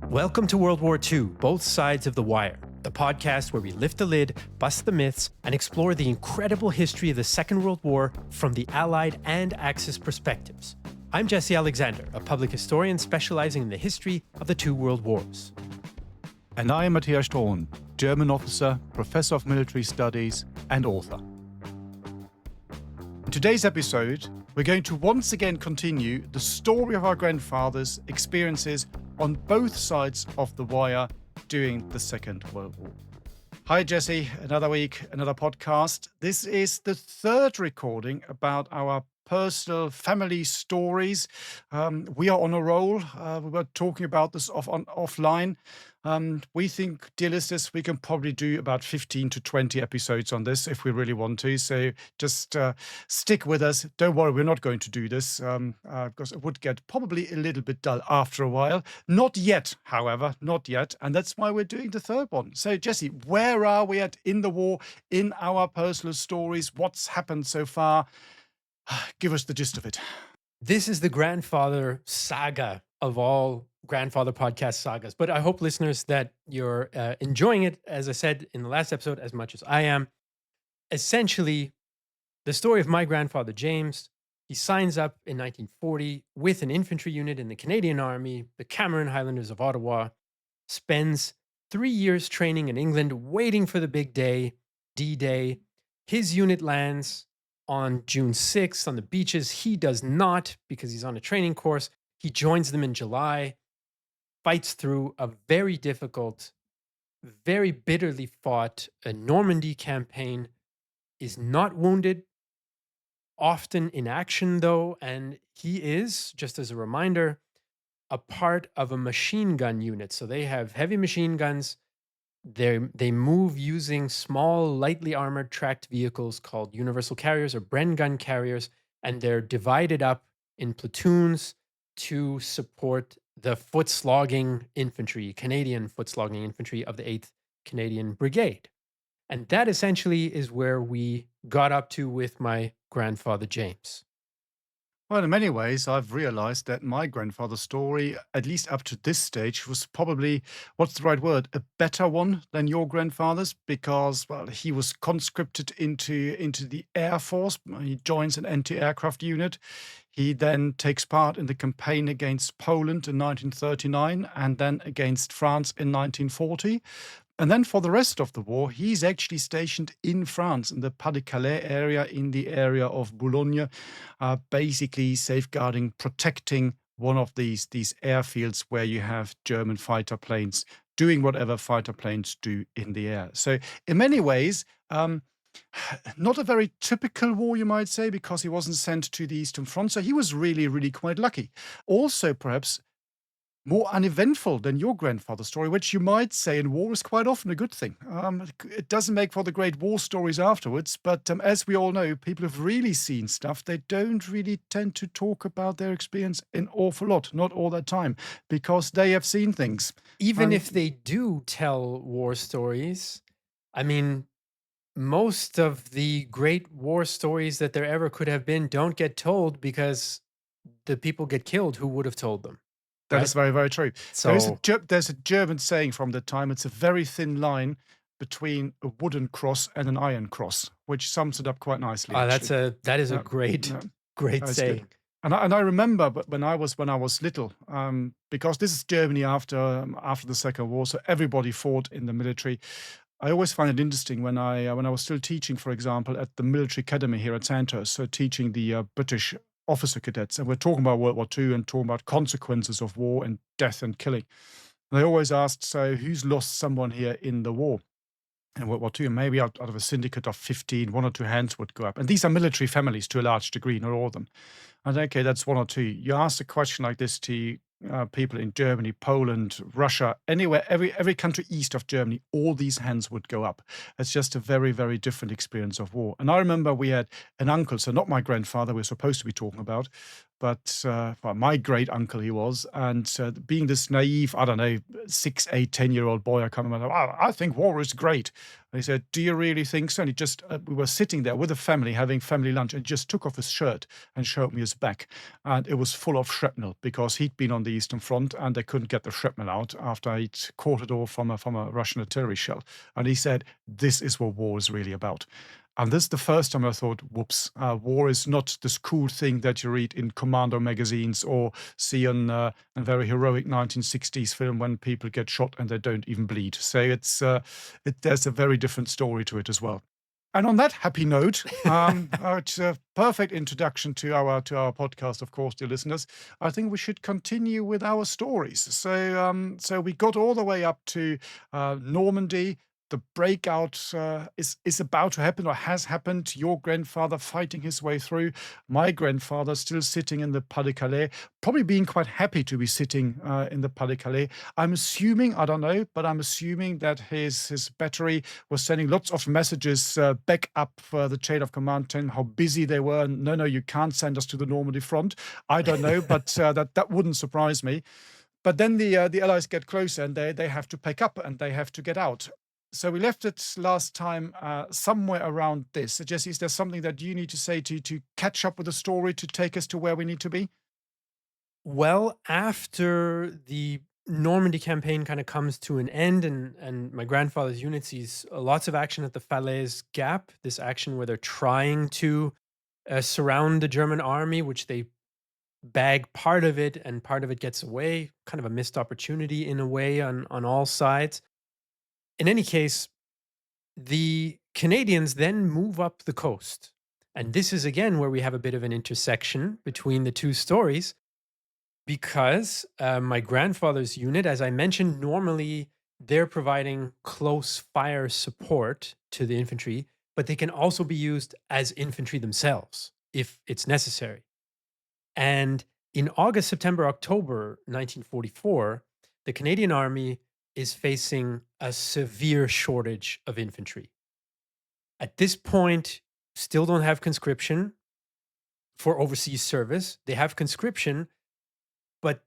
Welcome to World War II, Both Sides of the Wire, the podcast where we lift the lid, bust the myths, and explore the incredible history of the Second World War from the Allied and Axis perspectives. I'm Jesse Alexander, a public historian specializing in the history of the two world wars. And I am Matthias Strohn, German officer, professor of military studies, and author. In today's episode, we're going to once again continue the story of our grandfathers' experiences on both sides of the wire during the Second World War. Hi, Jesse. Another week, another podcast. This is the third recording about our personal family stories. We are on a roll. We were talking about this offline. We think, dear listeners, we can probably do about 15 to 20 episodes on this if we really want to. So just stick with us. Don't worry, we're not going to do this because it would get probably a little bit dull after a while. Not yet, however, not yet. And that's why we're doing the third one. So, Jesse, where are we at in the war, in our personal stories? What's happened so far? Give us the gist of it. This is the grandfather saga of all grandfather podcast sagas. But I hope, listeners, that you're enjoying it, as I said in the last episode, as much as I am. Essentially, the story of my grandfather, James. He signs up in 1940 with an infantry unit in the Canadian Army, the Cameron Highlanders of Ottawa, spends 3 years training in England, waiting for the big day, D-Day. His unit lands on June 6th on the beaches. He does not, because he's on a training course. He joins them in July, fights through a very difficult, very bitterly fought Normandy campaign, is not wounded, often in action though, and he is, just as a reminder, a part of a machine gun unit. So they have heavy machine guns. They move using small, lightly armored tracked vehicles called universal carriers or Bren gun carriers, and they're divided up in platoons to support the foot-slogging infantry, Canadian foot-slogging infantry of the 8th Canadian Brigade. And that essentially is where we got up to with my grandfather, James. Well, in many ways, I've realized that my grandfather's story, at least up to this stage, was probably, what's the right word, a better one than your grandfather's because, well, he was conscripted into the Air Force. He joins an anti-aircraft unit. He then takes part in the campaign against Poland in 1939 and then against France in 1940. And then for the rest of the war, he's actually stationed in France, in the Pas-de-Calais area, in the area of Boulogne, basically safeguarding, protecting one of these airfields where you have German fighter planes doing whatever fighter planes do in the air. So in many ways, not a very typical war, you might say, because he wasn't sent to the Eastern Front. So he was really, really quite lucky. Also, perhaps more uneventful than your grandfather's story, which you might say in war is quite often a good thing. It doesn't make for the great war stories afterwards, but as we all know, people who've really seen stuff, they don't really tend to talk about their experience an awful lot, not all the time, because they have seen things. Even if they do tell war stories, I mean, most of the great war stories that there ever could have been don't get told because the people get killed who would have told them. That is very, very true. So There's a German saying from the time, it's a very thin line between a wooden cross and an iron cross, which sums it up quite nicely. That is a great saying. Good. And I remember when I was little, because this is Germany after the Second War, so everybody fought in the military. I always find it interesting when I was still teaching, for example, at the military academy here at Sandhurst, so teaching the British officer cadets, and we're talking about World War II and talking about consequences of war and death and killing. And they always asked, so who's lost someone here in the war? In World War II, and maybe out of a syndicate of 15, 1 or 2 hands would go up. And these are military families to a large degree, not all of them. And okay, that's 1 or 2. You ask a question like this to people in Germany, Poland, Russia, anywhere, every country east of Germany, all these hands would go up. It's just a very, very different experience of war. And I remember we had an uncle, so not my grandfather we're supposed to be talking about, but well, my great uncle he was, and being this naive, I don't know, 6, 8, 10-year-old boy, I can't remember. "Oh, I think war is great." And he said, "Do you really think so?" And he just, we were sitting there with the family having family lunch, and he just took off his shirt and showed me his back, and it was full of shrapnel because he'd been on the Eastern Front and they couldn't get the shrapnel out after he'd caught it all from a Russian artillery shell. And he said, "This is what war is really about." And this is the first time I thought, whoops, war is not this cool thing that you read in commando magazines or see on a very heroic 1960s film when people get shot and they don't even bleed. So there's a very different story to it as well. And on that happy note, it's a perfect introduction to our podcast, of course, dear listeners. I think we should continue with our stories. So we got all the way up to Normandy. The breakout is about to happen or has happened. Your grandfather fighting his way through. My grandfather still sitting in the Pas de Calais, probably being quite happy to be sitting in the Pas de Calais. I'm assuming, I don't know, but I'm assuming that his battery was sending lots of messages back up the chain of command, telling how busy they were. No, no, you can't send us to the Normandy front. I don't know, but that wouldn't surprise me. But then the Allies get closer and they have to pick up and they have to get out. So we left it last time somewhere around this. So Jesse, is there something that you need to say to catch up with the story to take us to where we need to be? Well, after the Normandy campaign kind of comes to an end, and my grandfather's unit sees lots of action at the Falaise Gap, this action where they're trying to surround the German army, which they bag part of it, and part of it gets away. Kind of a missed opportunity in a way on all sides. In any case, the Canadians then move up the coast. And this is again where we have a bit of an intersection between the two stories because my grandfather's unit, as I mentioned, normally they're providing close fire support to the infantry, but they can also be used as infantry themselves if it's necessary. And in August, September, October 1944, the Canadian Army is facing a severe shortage of infantry. At this point, still don't have conscription for overseas service. They have conscription, but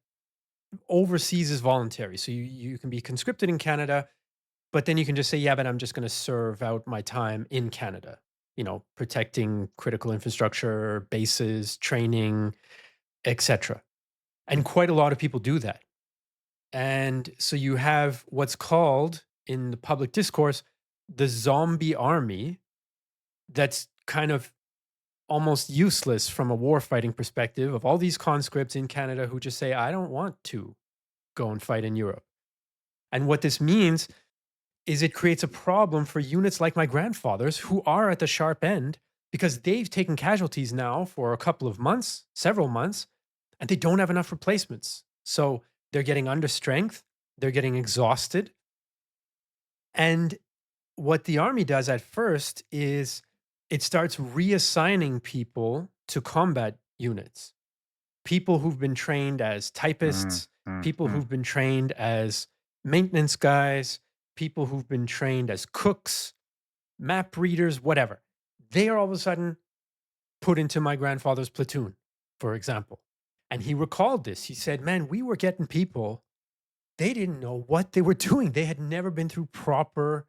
overseas is voluntary. So you can be conscripted in Canada, but then you can just say, yeah, but I'm just going to serve out my time in Canada, protecting critical infrastructure, bases, training, etc. And quite a lot of people do that. And so you have what's called in the public discourse the zombie army that's kind of almost useless from a warfighting perspective of all these conscripts in Canada who just say, I don't want to go and fight in Europe. And what this means is it creates a problem for units like my grandfather's who are at the sharp end because they've taken casualties now for a couple of months, several months, and they don't have enough replacements. So they're getting under strength, they're getting exhausted. And what the army does at first is it starts reassigning people to combat units. People who've been trained as Mm, typists, mm, people mm. who've been trained as maintenance guys, people who've been trained as cooks, map readers, whatever. They are all of a sudden put into my grandfather's platoon, for example. And he recalled this. He said, man, we were getting people, they didn't know what they were doing. They had never been through proper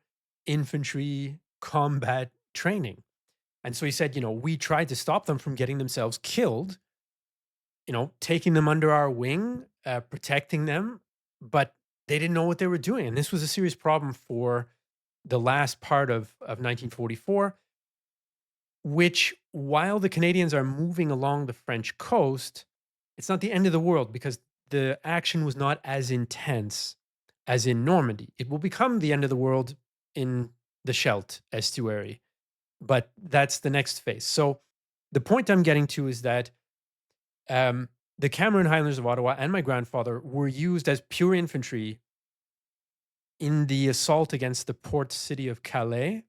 infantry combat training. And so he said, we tried to stop them from getting themselves killed, taking them under our wing, protecting them, but they didn't know what they were doing. And this was a serious problem for the last part of 1944, which while the Canadians are moving along the French coast, it's not the end of the world because the action was not as intense as in Normandy. It will become the end of the world in the Scheldt estuary, but that's the next phase. So the point I'm getting to is that the Cameron Highlanders of Ottawa and my grandfather were used as pure infantry in the assault against the port city of Calais,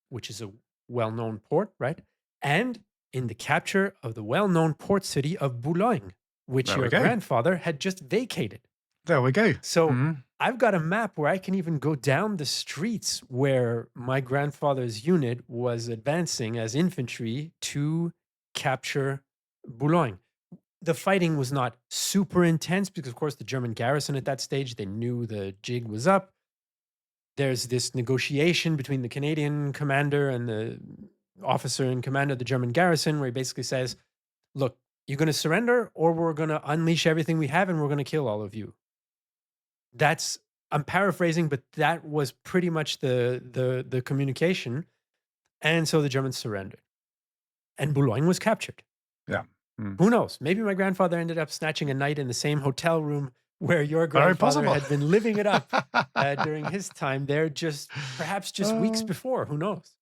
which is a well known port, right? And in the capture of the well known port city of Boulogne, which There we your go. grandfather had just vacated. There we go. So Mhm. I've got a map where I can even go down the streets where my grandfather's unit was advancing as infantry to capture Boulogne. the fighting was not super intense because, of course, the German garrison at that stage, they knew the jig was up. There's this negotiation between the Canadian commander and the officer in command of the German garrison, where he basically says, "Look, you're going to surrender, or we're going to unleash everything we have, and we're going to kill all of you." That's I'm paraphrasing, but that was pretty much the communication, and so the Germans surrendered, and Boulogne was captured. Yeah. Mm. Who knows? Maybe my grandfather ended up snatching a night in the same hotel room where your Very grandfather possible. had been living it up during his time there, just perhaps just weeks Uh, before. Who knows?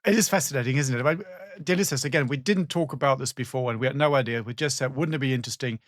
It is fascinating, isn't it? Dear listeners, again, we didn't talk about this before and we had no idea. We just said, wouldn't it be interesting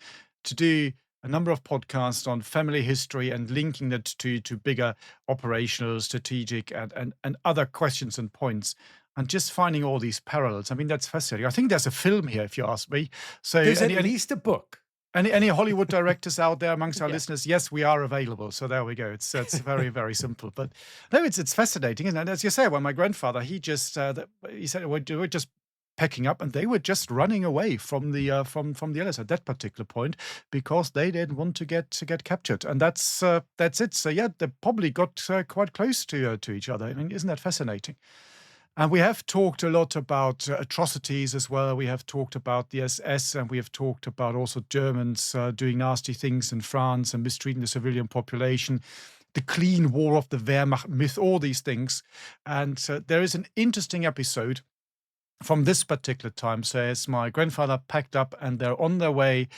to do a number of podcasts on family history and linking that to bigger operational, strategic, and other questions and points, and just finding all these parallels. I mean, that's fascinating. I think there's a film here, if you ask me. So, There's at least a book. any Hollywood directors out there amongst our Yeah. listeners? Yes, we are available. So there we go. It's very very simple. But no, it's fascinating, isn't it? And as you say, well, my grandfather, he said we're just packing up, and they were just running away from the others at that particular point because they didn't want to get captured, and that's it. So yeah, they probably got quite close to each other. I mean, isn't that fascinating? And we have talked a lot about atrocities as well. We have talked about the SS, and we have talked about also Germans doing nasty things in France and mistreating the civilian population, the clean war of the Wehrmacht myth, all these things. And there is an interesting episode from this particular time. Says my grandfather packed up and they're on their way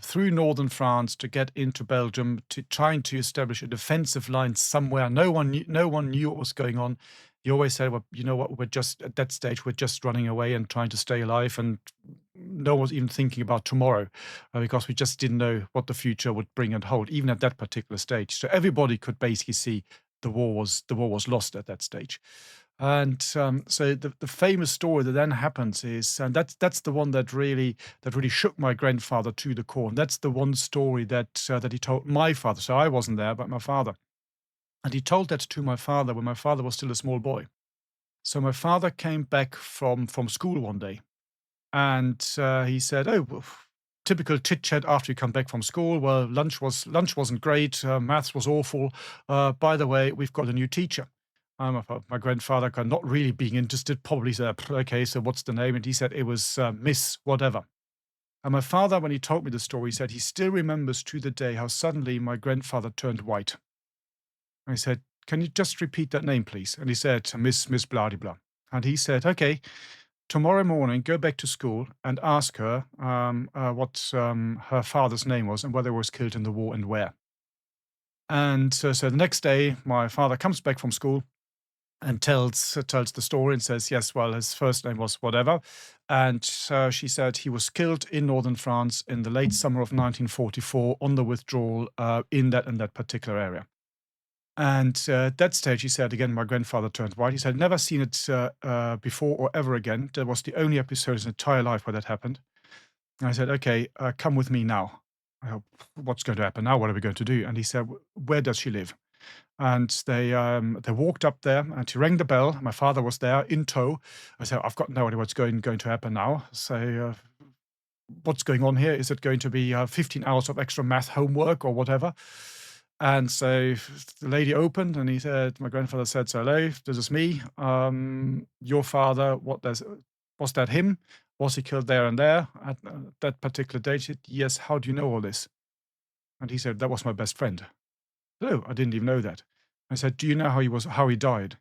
through northern France to get into Belgium, to trying to establish a defensive line somewhere. No one knew what was going on. He always said, "Well, you know what? We're just at that stage. We're just running away and trying to stay alive, and no one was even thinking about tomorrow because we just didn't know what the future would bring and hold, even at that particular stage." So everybody could basically see the war was lost at that stage. And so the famous story that then happens is, and that's the one that really shook my grandfather to the core. And that's the one story that he told my father. So I wasn't there, but my father. And he told that to my father when my father was still a small boy. So my father came back from school one day, and he said, "Oh, well, typical chit chat after you come back from school. Well, lunch wasn't great. Maths was awful. By the way, we've got a new teacher." My grandfather, not really being interested, probably said, "Okay, so what's the name?" And he said it was Miss whatever. And my father, when he told me the story, said he still remembers to the day how suddenly my grandfather turned white. I said, "Can you just repeat that name, please?" And he said, Miss blah de blah. And he said, "Okay, tomorrow morning, go back to school and ask her what her father's name was and whether he was killed in the war and where." And so the next day, my father comes back from school and tells the story and says, "Yes, well, his first name was whatever." And she said he was killed in northern France in the late summer of 1944 on the withdrawal in that particular area. And at that stage, he said, again, my grandfather turned white. He said, never seen it before or ever again. That was the only episode in his entire life where that happened. And I said, "Okay, come with me now." I hope, what's going to happen now? What are we going to do? And he said, Where does she live?" And they walked up there and he rang the bell. My father was there in tow. I said, "I've got no idea what's going to happen now. So what's going on here? Is it going to be 15 hours of extra math homework or whatever?" And so the lady opened and my grandfather said, "So hello, this is me. Your father, was that him? Was he killed there and there at that particular date?" She said, "Yes, how do you know all this?" And he said, "That was my best friend." "Oh, I didn't even know that." I said, "Do you know how he died?"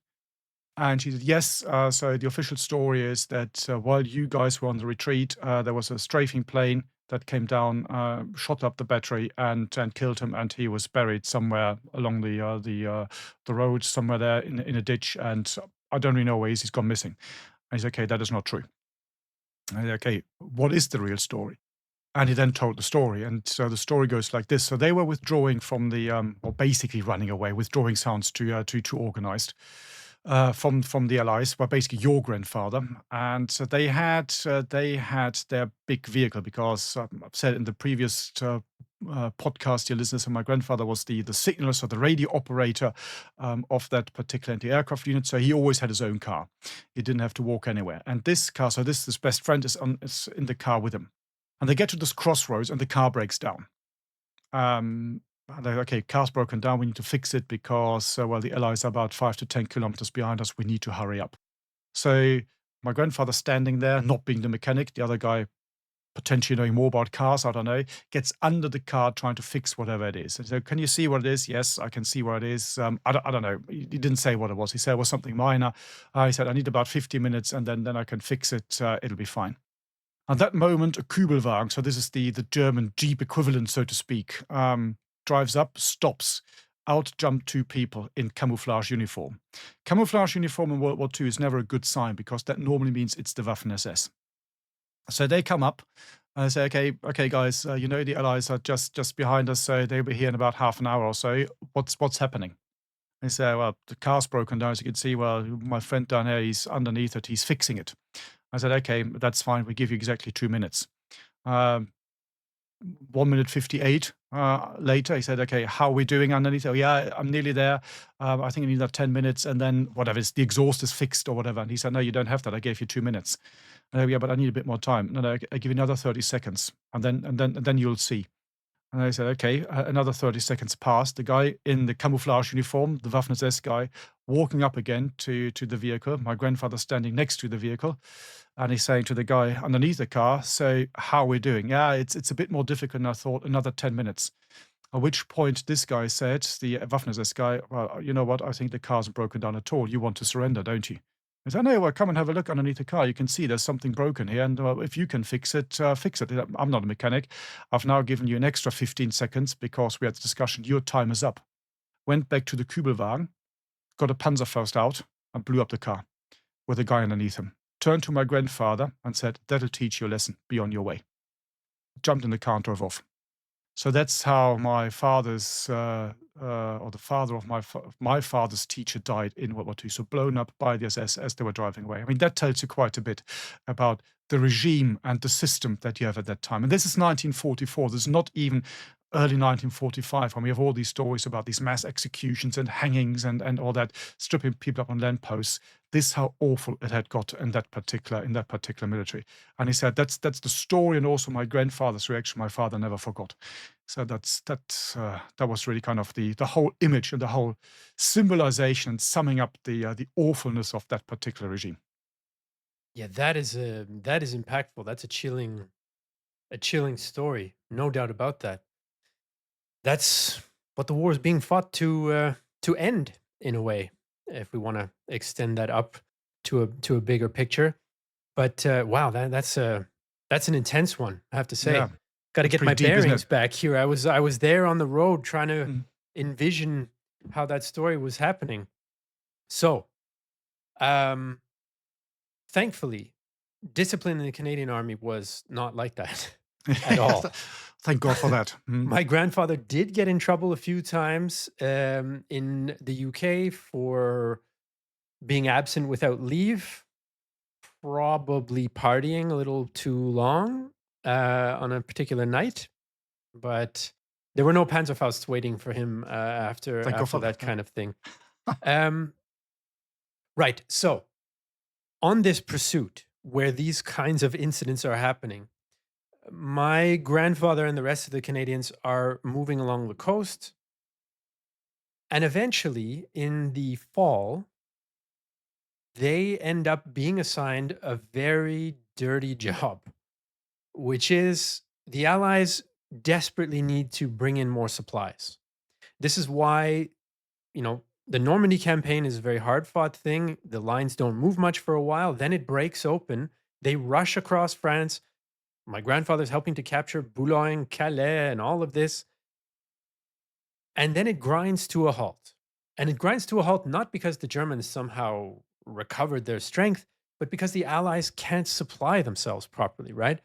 And she said, "Yes. So the official story is that while you guys were on the retreat, there was a strafing plane that came down, shot up the battery, and killed him, and he was buried somewhere along the road, somewhere there in a ditch, and I don't really know where he is. He's gone missing." And he said, "Okay, that is not true." I said, "Okay, what is the real story?" And he then told the story, and so the story goes like this: so they were withdrawing from or basically running away. Withdrawing sounds too organized from the Allies, but basically your grandfather. And so they had their big vehicle because I've said in the previous podcast, your listeners, and my grandfather was the signaller, so the radio operator of that particular anti-aircraft unit. So he always had his own car. He didn't have to walk anywhere. And this car, so this best friend is in the car with him. And they get to this crossroads and the car breaks down. And they're, okay, car's broken down. We need to fix it because, well, the Allies are about 5 to 10 kilometers behind us. We need to hurry up. So my grandfather's standing there, not being the mechanic. The other guy, potentially knowing more about cars, I don't know, gets under the car trying to fix whatever it is. And so, can you see what it is? Yes, I can see what it is. I don't know. He didn't say what it was. He said it was something minor. He said, I need about 50 minutes and then I can fix it. It'll be fine. At that moment, a Kübelwagen, so this is the German Jeep equivalent, so to speak, drives up, stops. Out jump two people in camouflage uniform. Camouflage uniform in World War II is never a good sign because that normally means it's the Waffen SS. So they come up and they say, okay, guys, the Allies are just behind us, so they'll be here in about half an hour or so. What's happening? They say, well, the car's broken down, as you can see. Well, my friend down here, he's underneath it, he's fixing it. I said, okay, that's fine. We give you exactly 2 minutes. 1 minute 58 later, he said, okay, how are we doing underneath? Oh, yeah, I'm nearly there. I think I need that 10 minutes. And then whatever, the exhaust is fixed or whatever. And he said, no, you don't have that. I gave you 2 minutes. Yeah, but I need a bit more time. No, I give you another 30 seconds. And then you'll see. And I said, okay, another 30 seconds passed. The guy in the camouflage uniform, the Waffen-SS guy, walking up again to the vehicle. My grandfather standing next to the vehicle. And he's saying to the guy underneath the car, so how are we doing? Yeah, it's a bit more difficult than I thought, another 10 minutes. At which point this guy said, the Waffen-SS guy, well, you know what? I think the car's broken down at all. You want to surrender, don't you? I said, no, well, come and have a look underneath the car. You can see there's something broken here. And if you can fix it, fix it. I'm not a mechanic. I've now given you an extra 15 seconds because we had the discussion. Your time is up. Went back to the Kübelwagen, got a Panzerfaust out and blew up the car with a guy underneath him. Turned to my grandfather and said, that'll teach you a lesson. Be on your way. Jumped in the car and drove off. So that's how my father's, or the father of my father's teacher died in World War II. So blown up by the SS as they were driving away. I mean, that tells you quite a bit about the regime and the system that you have at that time. And this is 1944. This is not even early 1945 when we have all these stories about these mass executions and hangings and all that, stripping people up on lampposts. This is how awful it had got in that particular military. And he said that's the story and also my grandfather's reaction. My father never forgot. So that was really kind of the whole image and the whole symbolization and summing up the awfulness of that particular regime. Yeah, that is impactful. That's a chilling story. No doubt about that. That's what the war is being fought to end in a way, if we want to extend that up to a bigger picture. But wow, that's an intense one, I have to say. Yeah, Got to it's get pretty my deep, isn't bearings it? back here. I was there on the road trying to Mm. envision how that story was happening. So, um, thankfully, discipline in the Canadian Army was not like that at all. Thank God for that. Mm. My grandfather did get in trouble a few times in the UK for being absent without leave, probably partying a little too long on a particular night. But there were no Panzerfausts waiting for him Thank God after for that. that Yeah. kind of thing. Um, right. So on this pursuit, where these kinds of incidents are happening, my grandfather and the rest of the Canadians are moving along the coast. And eventually, in the fall, they end up being assigned a very dirty job, which is the Allies desperately need to bring in more supplies. This is why, the Normandy campaign is a very hard fought thing. The lines don't move much for a while. Then it breaks open. They rush across France. My grandfather's helping to capture Boulogne, Calais, and all of this. And then it grinds to a halt. And it grinds to a halt not because the Germans somehow recovered their strength, but because the Allies can't supply themselves properly, right?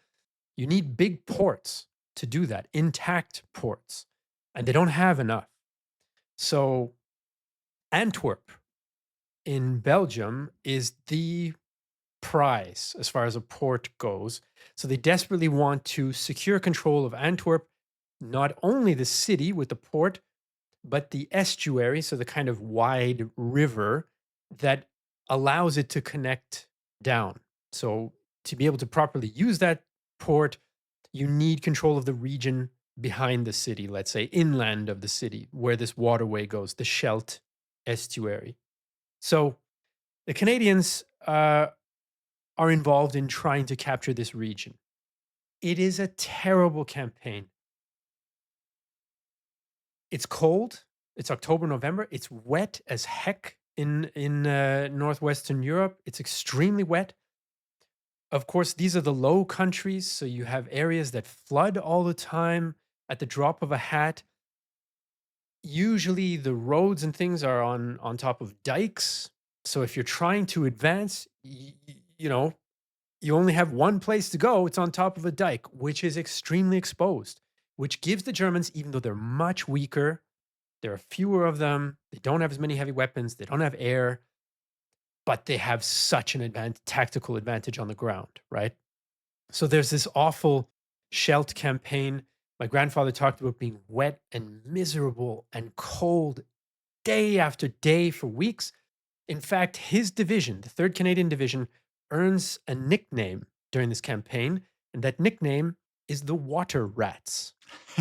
You need big ports to do that, intact ports. And they don't have enough. So Antwerp in Belgium is the prize as far as a port goes. So they desperately want to secure control of Antwerp, not only the city with the port, but the estuary, so the kind of wide river that allows it to connect down. So to be able to properly use that port, You need control of the region behind the city, let's say inland of the city, where this waterway goes, the Scheldt estuary. So the Canadians are involved in trying to capture this region. It is a terrible campaign. It's cold. It's October, November. It's wet as heck in northwestern Europe. It's extremely wet. Of course, these are the low countries, so you have areas that flood all the time at the drop of a hat. Usually, the roads and things are on top of dikes. So if you're trying to advance, you know, you only have one place to go. It's on top of a dike, which is extremely exposed, which gives the Germans, even though they're much weaker, there are fewer of them, they don't have as many heavy weapons, they don't have air, but they have such an tactical advantage on the ground, right? So there's this awful Scheldt campaign. My grandfather talked about being wet and miserable and cold day after day for weeks. In fact, his division, the 3rd Canadian Division, earns a nickname during this campaign, and that nickname is the Water Rats.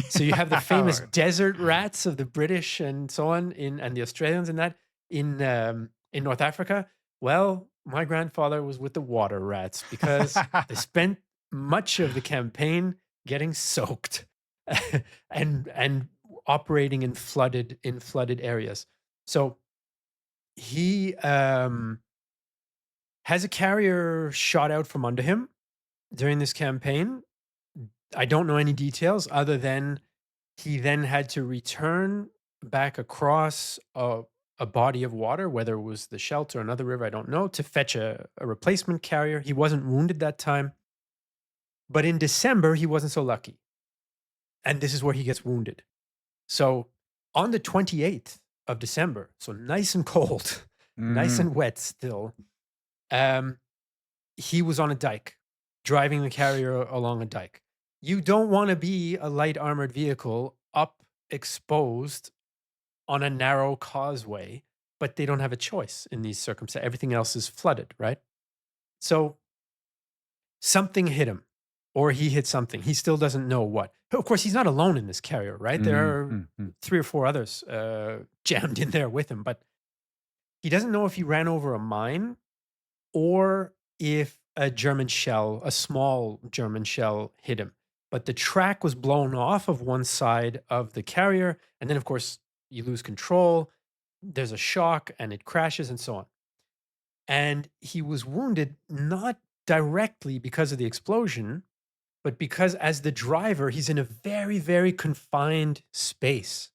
So you have the famous Right. desert rats of the British and so on, and the Australians and that in North Africa. Well, my grandfather was with the Water Rats because they spent much of the campaign getting soaked and operating in flooded areas. So he has a carrier shot out from under him during this campaign. I don't know any details other than he then had to return back across a body of water, whether it was the Scheldt or another river, I don't know, to fetch a replacement carrier. He wasn't wounded that time. But in December, he wasn't so lucky. And this is where he gets wounded. So on the 28th of December, so nice and cold, nice Mm. and wet still, he was on a dike, driving the carrier along a dike. You don't want to be a light armored vehicle up exposed on a narrow causeway, but they don't have a choice in these circumstances. Everything else is flooded, right? So something hit him, or he hit something. He still doesn't know what. Of course, he's not alone in this carrier, right? There Mm, are mm, mm. 3 or 4 others jammed in there with him, but he doesn't know if he ran over a mine or if a German shell, a small German shell, hit him. But the track was blown off of one side of the carrier. And then, of course, you lose control. There's a shock and it crashes and so on. And he was wounded not directly because of the explosion, but because as the driver, he's in a very, very confined space.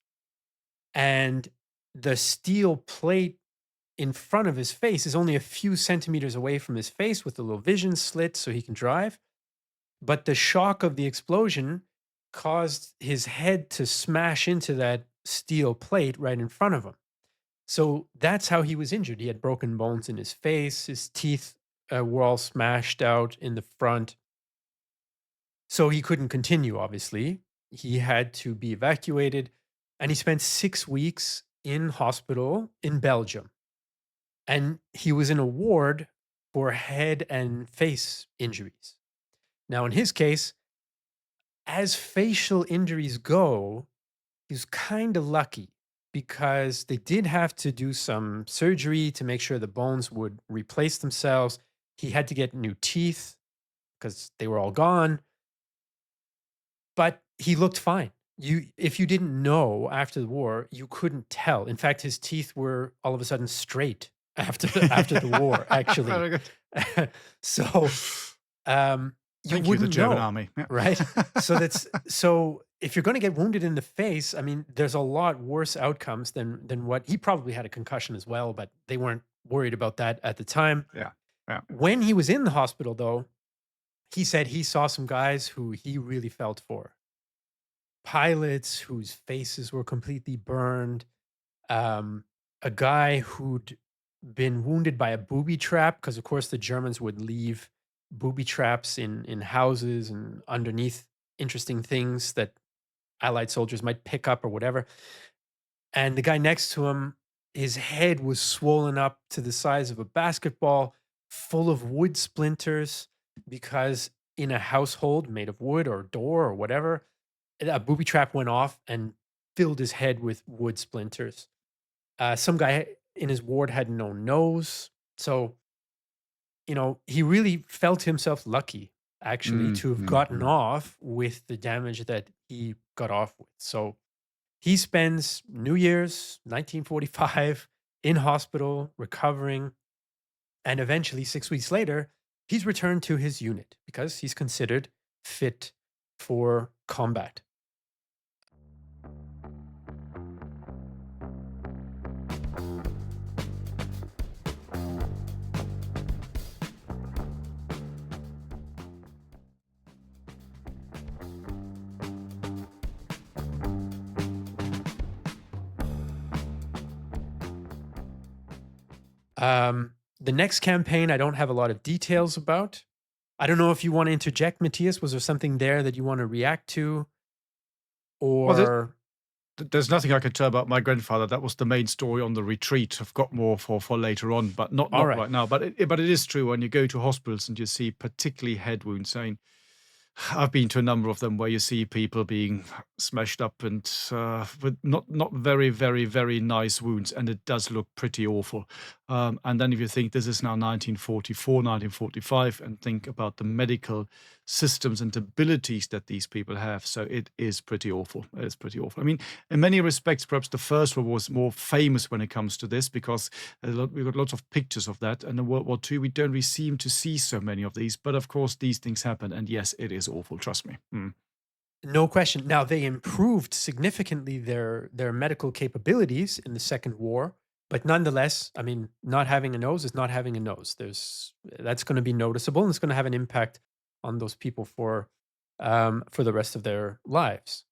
And the steel plate in front of his face is only a few centimeters away from his face with a little vision slit so he can drive. But the shock of the explosion caused his head to smash into that steel plate right in front of him. So that's how he was injured. He had broken bones in his face, his teeth were all smashed out in the front. So he couldn't continue, obviously. He had to be evacuated, and he spent 6 weeks in hospital in Belgium. And he was in a ward for head and face injuries. Now, in his case, as facial injuries go, he was kind of lucky because they did have to do some surgery to make sure the bones would replace themselves. He had to get new teeth because they were all gone, but he looked fine. If you didn't know after the war, you couldn't tell. In fact, his teeth were all of a sudden straight after the war, actually. Very good. So you Thank you, the wouldn't German know, army. Yeah. right? So if you're going to get wounded in the face, I mean, there's a lot worse outcomes than what he probably had a concussion as well, but they weren't worried about that at the time. Yeah. Yeah. When he was in the hospital, though, he said he saw some guys who he really felt for. Pilots whose faces were completely burned, a guy who'd been wounded by a booby trap because, of course, the Germans would leave booby traps in houses and underneath interesting things that Allied soldiers might pick up or whatever. And the guy next to him, his head was swollen up to the size of a basketball, full of wood splinters because in a household made of wood or door or whatever. A booby trap went off and filled his head with wood splinters. Some guy in his ward had no nose. So, he really felt himself lucky, actually, Mm, to have mm, gotten mm. off with the damage that he got off with. So he spends New Year's 1945 in hospital recovering. And eventually, 6 weeks later, he's returned to his unit because he's considered fit for combat. The next campaign, I don't have a lot of details about. I don't know if you want to interject, Matthias. Was there something there that you want to react to? Well, Or, there's nothing I can tell about my grandfather. That was the main story on the retreat. I've got more for later on, but not all not right. right now. But it is true when you go to hospitals and you see particularly head wounds. I mean, I've been to a number of them where you see people being smashed up and with not very very nice wounds, and it does look pretty awful. And then if you think this is now 1944, 1945, and think about the medical systems and abilities that these people have, so it is pretty awful. It's pretty awful. I mean, in many respects, perhaps the First World War was more famous when it comes to this because we've got lots of pictures of that. And in World War II, we don't really seem to see so many of these. But of course, these things happen. And yes, it is awful. Trust me. Mm. No question. Now they improved significantly their medical capabilities in the Second War, but nonetheless, I mean, not having a nose is not having a nose. That's going to be noticeable, and it's going to have an impact on those people for the rest of their lives.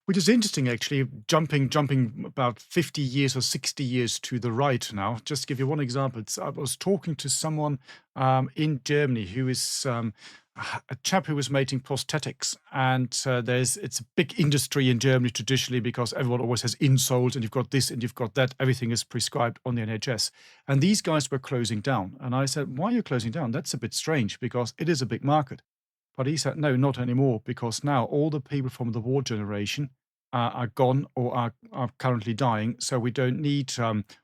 Which is interesting, actually, jumping about 50 years or 60 years to the right now. Just to give you one example, I was talking to someone in Germany who is a chap who was making prosthetics, and it's a big industry in Germany traditionally because everyone always has insoles, and you've got this and you've got that. Everything is prescribed on the NHS, and these guys were closing down. And I said, "Why are you closing down? That's a bit strange because it is a big market." But he said, "No, not anymore, because now all the people from the war generation are gone or are currently dying. So we don't need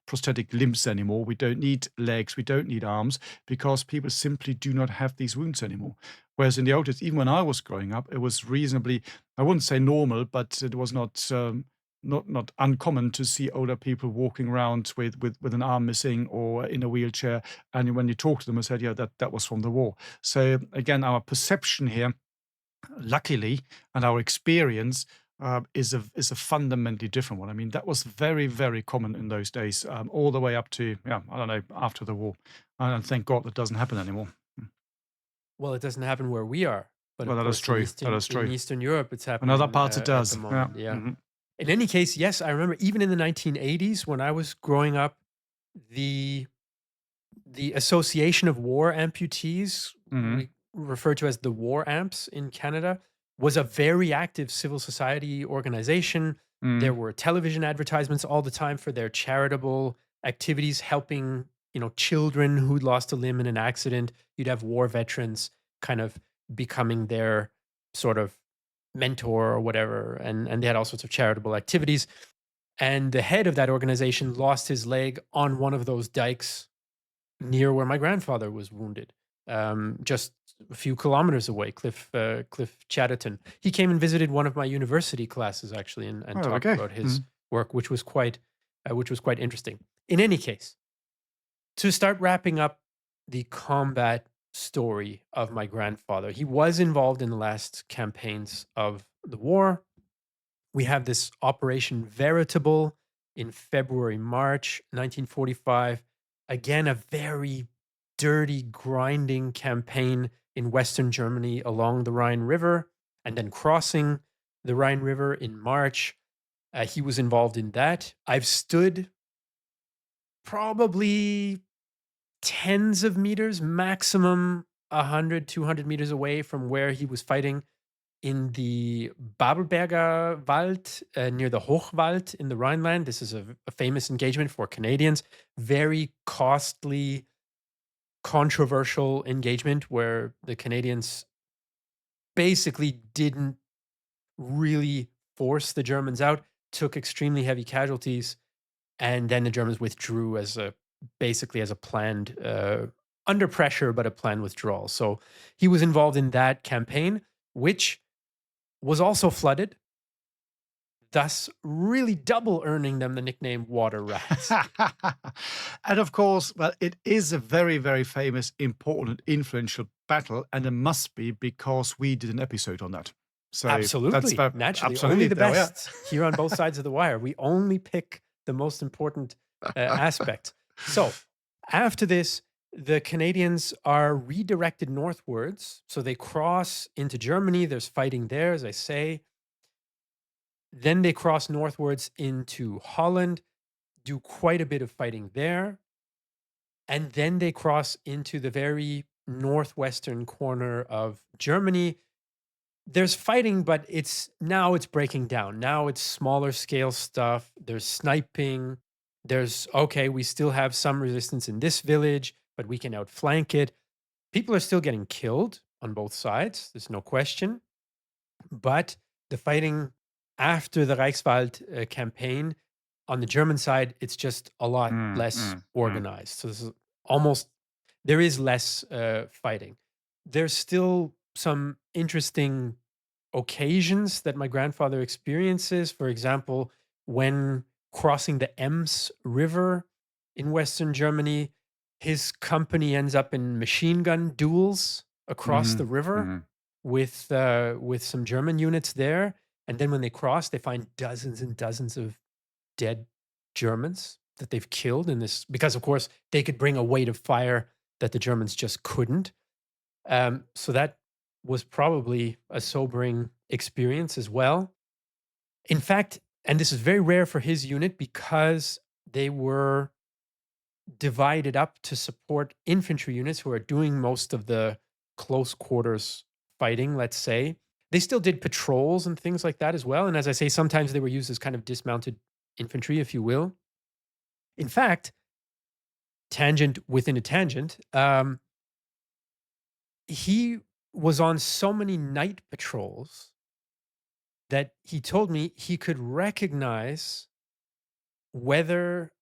prosthetic limbs anymore. We don't need legs. We don't need arms because people simply do not have these wounds anymore." Whereas in the old days, even when I was growing up, it was reasonably, I wouldn't say normal, but it was not uncommon to see older people walking around with an arm missing or in a wheelchair. And when you talk to them, I said, "Yeah, that was from the war." So again, our perception here, luckily, and our experience is a fundamentally different one. I mean, that was very, very common in those days, all the way up to, yeah, I don't know, after the war. And thank God that doesn't happen anymore. Mm. Well, it doesn't happen where we are, but Well, of that is course, in true. That Eastern is in true. Eastern Europe, it's In other happening parts, it at the does. Yeah. moment. Yeah. Hmm. In any case, yes, I remember even in the 1980s when I was growing up, the the Association of War Amputees, Hmm. we refer to as the War Amps in Canada, was a very active civil society organization. There Hmm. were television advertisements all the time for their charitable activities, helping children who'd lost a limb in an accident. You'd have war veterans kind of becoming their sort of mentor or whatever, and they had all sorts of charitable activities. And the head of that organization lost his leg on one of those dikes near where my grandfather was wounded, just a few kilometers away, Cliff Chatterton. He came and visited one of my university classes actually, and Oh, there we talked go. about Hmm. his work, which was quite interesting. In any case, to start wrapping up the combat story of my grandfather, he was involved in the last campaigns of the war. We have this Operation Veritable in February, March 1945. Again, a very dirty, grinding campaign in Western Germany along the Rhine River and then crossing the Rhine River in March. He was involved in that. I've stood probably tens of meters, maximum 100, 200 meters away from where he was fighting in the Babelberger Wald near the Hochwald in the Rhineland. This is a famous engagement for Canadians. Very costly, controversial engagement where the Canadians basically didn't really force the Germans out, took extremely heavy casualties, and then the Germans withdrew as a basically as a planned under pressure, but a planned withdrawal. So he was involved in that campaign, which was also flooded, thus really double earning them the nickname Water Rats. And of course, well, it is a very, very famous, important, influential battle, and it must be because we did an episode on that. So that's Absolutely, naturally, only absolutely the there we are. best here on both sides of the wire. We only pick the most important aspect. So after this, the Canadians are redirected northwards. So they cross into Germany. There's fighting there, as I say. Then they cross northwards into Holland, do quite a bit of fighting there. And then they cross into the very northwestern corner of Germany. There's fighting, but it's breaking down. Now it's smaller scale stuff. There's sniping. There's, okay, we still have some resistance in this village, but we can outflank it. People are still getting killed on both sides. There's no question. But the fighting after the Reichswald campaign on the German side, it's just a lot Mm, less mm, mm. organized. So this is almost, there is less fighting. There's still some interesting occasions that my grandfather experiences. For example, when crossing the Ems River in Western Germany, his company ends up in machine gun duels across the Mhm, river mhm. with some German units there. And then when they cross, they find dozens and dozens of dead Germans that they've killed in this, because of course they could bring a weight of fire that the Germans just couldn't. So that was probably a sobering experience as well. In fact, and this is very rare for his unit because they were divided up to support infantry units who are doing most of the close quarters fighting, let's say. They still did patrols and things like that as well. And as I say, sometimes they were used as kind of dismounted infantry, if you will. In fact, tangent within a tangent, he was on so many night patrols that he told me he could recognize whether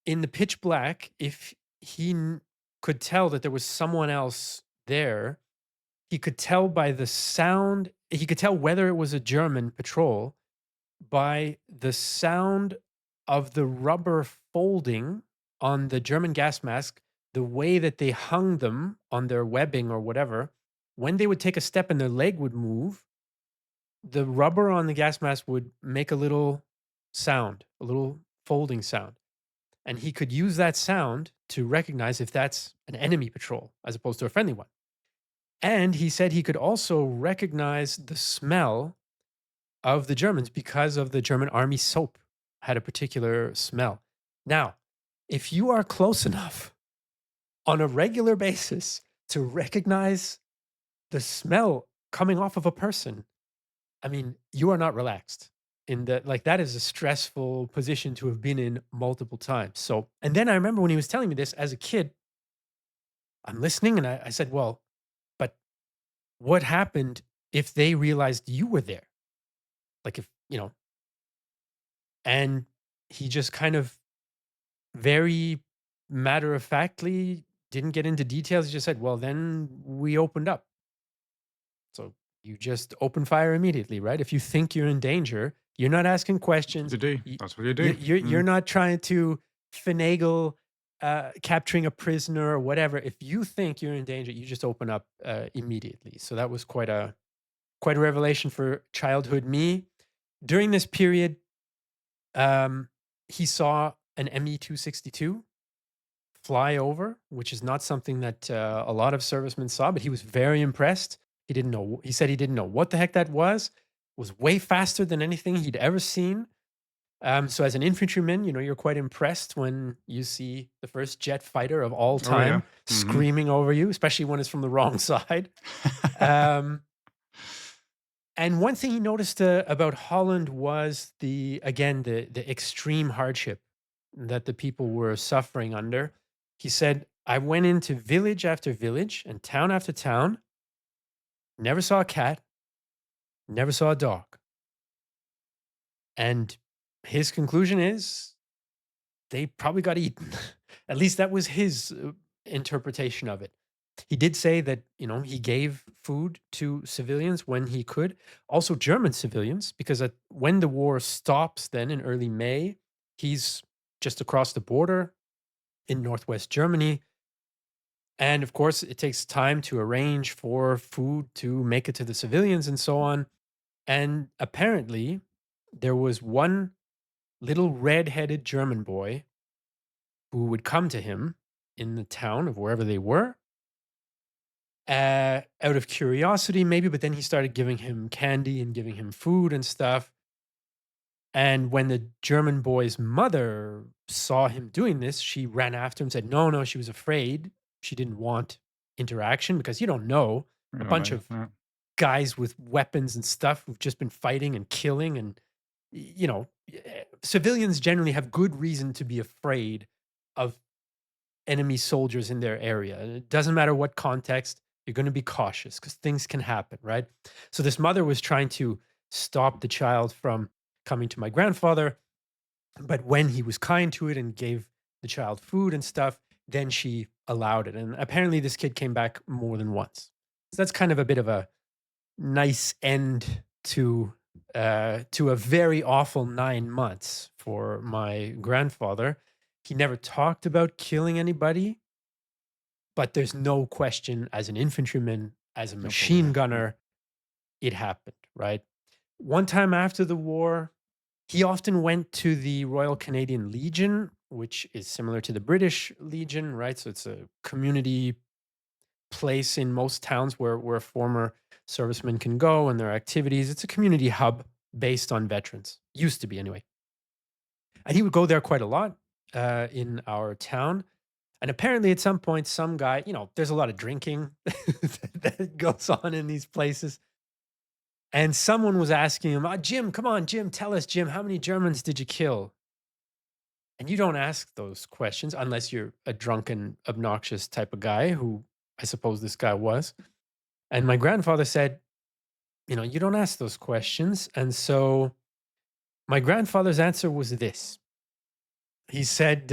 in the pitch black, if could tell that there was someone else there, he could tell by the sound, he could tell whether it was a German patrol by the sound of the rubber folding on the German gas mask, the way that they hung them on their webbing or whatever. When they would take a step and their leg would move, the rubber on the gas mask would make a little sound, a little folding sound. And he could use that sound to recognize if that's an enemy patrol as opposed to a friendly one. And he said he could also recognize the smell of the Germans because of the German army soap had a particular smell. Now, if you are close enough on a regular basis to recognize the smell coming off of a person, I mean, you are not relaxed. In that, like, that is a stressful position to have been in multiple times. So, and then I remember when he was telling me this as a kid, I'm listening and I said, well, but what happened if they realized you were there? Like, if, and he just kind of very matter of factly didn't get into details. He just said, well, then we opened up. So you just open fire immediately, right? If you think you're in danger, you're not asking That's what questions. you do. y- That's what you do. you're Mm. not trying to finagle capturing a prisoner or whatever. If you think you're in danger, you just open up immediately. So that was quite a revelation for childhood me. During this period, um, he saw an Me 262 fly over, which is not something that a lot of servicemen saw, but he was very impressed. He didn't know. He said he didn't know what the heck that was. It was way faster than anything he'd ever seen. So as an infantryman, you're quite impressed when you see the first jet fighter of all Oh, yeah. time Mhm. screaming over you, especially when it's from the wrong side. Um, and one thing he noticed about Holland was the extreme hardship that the people were suffering under. He said, "I went into village after village and town after town, never saw a cat, never saw a dog. And his conclusion is they probably got eaten. At least that was his interpretation of it. He did say that, he gave food to civilians when he could, also German civilians, because when the war stops, then in early May, he's just across the border in northwest Germany. And of course, it takes time to arrange for food to make it to the civilians and so on. And apparently, there was one little red-headed German boy who would come to him in the town of wherever they were, out of curiosity, maybe. But then he started giving him candy and giving him food and stuff. And when the German boy's mother saw him doing this, she ran after him, said, no, no, she was afraid. She didn't want interaction because you don't know a Yeah, bunch no, of yeah. guys with weapons and stuff who've just been fighting and killing. And, civilians generally have good reason to be afraid of enemy soldiers in their area. And it doesn't matter what context, you're going to be cautious because things can happen, right? So this mother was trying to stop the child from coming to my grandfather, but when he was kind to it and gave the child food and stuff, then she allowed it. And apparently this kid came back more than once. So that's kind of a bit of a nice end to a very awful 9 months for my grandfather. He never talked about killing anybody, but there's no question as an infantryman, as a No, probably, machine yeah. Yeah. gunner, it happened, right? One time after the war, he often went to the Royal Canadian Legion, which is similar to the British Legion, right? So it's a community place in most towns where former servicemen can go and their activities. It's a community hub based on veterans. Used to be anyway. And he would go there quite a lot in our town. And apparently, at some point, some guy, there's a lot of drinking that goes on in these places. And someone was asking him, Jim, come on, Jim, tell us, Jim, how many Germans did you kill? And you don't ask those questions unless you're a drunken, obnoxious type of guy, who I suppose this guy was. And my grandfather said, you don't ask those questions. And so my grandfather's answer was this. He said,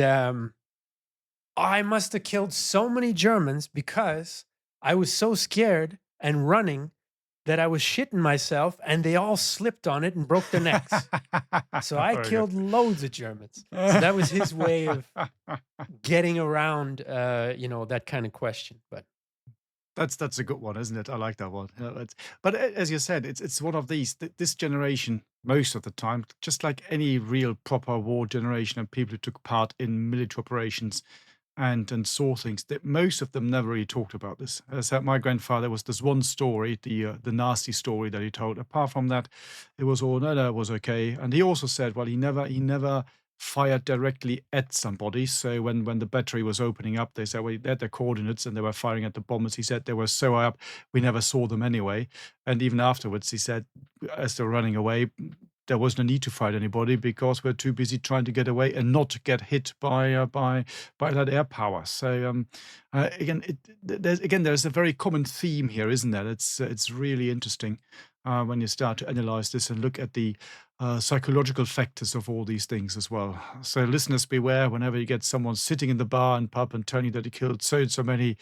I must have killed so many Germans because I was so scared and running that I was shitting myself and they all slipped on it and broke their necks. So I Very good. killed loads of Germans. So that was his way of getting around, that kind of question. But That's a good one, isn't it? I like that one. Yeah, but as you said, it's one of these this generation most of the time, just like any real proper war generation and people who took part in military operations and saw things, that most of them never really talked about this. As my grandfather was this one story, the nasty story that he told. Apart from that, it was all no, it was okay. And he also said, well, he never fired directly at somebody. So when the battery was opening up, they said, well, they had their coordinates and they were firing at the bombers. He said they were so high up, we never saw them anyway. And even afterwards, he said, as they were running away, there was no need to fight anybody because we're too busy trying to get away and not get hit by that air power. So there's a very common theme here, isn't there? It's really interesting when you start to analyze this and look at the psychological factors of all these things as well. So listeners, beware whenever you get someone sitting in the bar and pub and telling you that he killed so and so many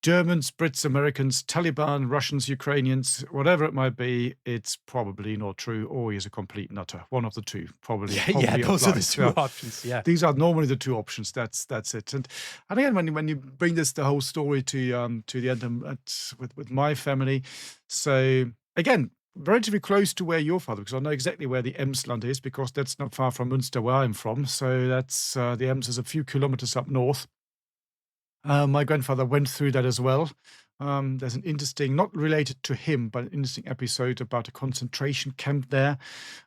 Germans, Brits, Americans, Taliban, Russians, Ukrainians, whatever it might be, it's probably not true, or he's a complete nutter. One of the two probably yeah, those are the applies. two options. Yeah. These are normally the two options. That's it. And again, when you bring the whole story to the end with my family, so again, relatively close to where your father, because I know exactly where the Emsland is, because that's not far from Münster, where I'm from. So that's the Ems is a few kilometers up north. My grandfather went through that as well. There's an interesting, not related to him, but an interesting episode about a concentration camp there.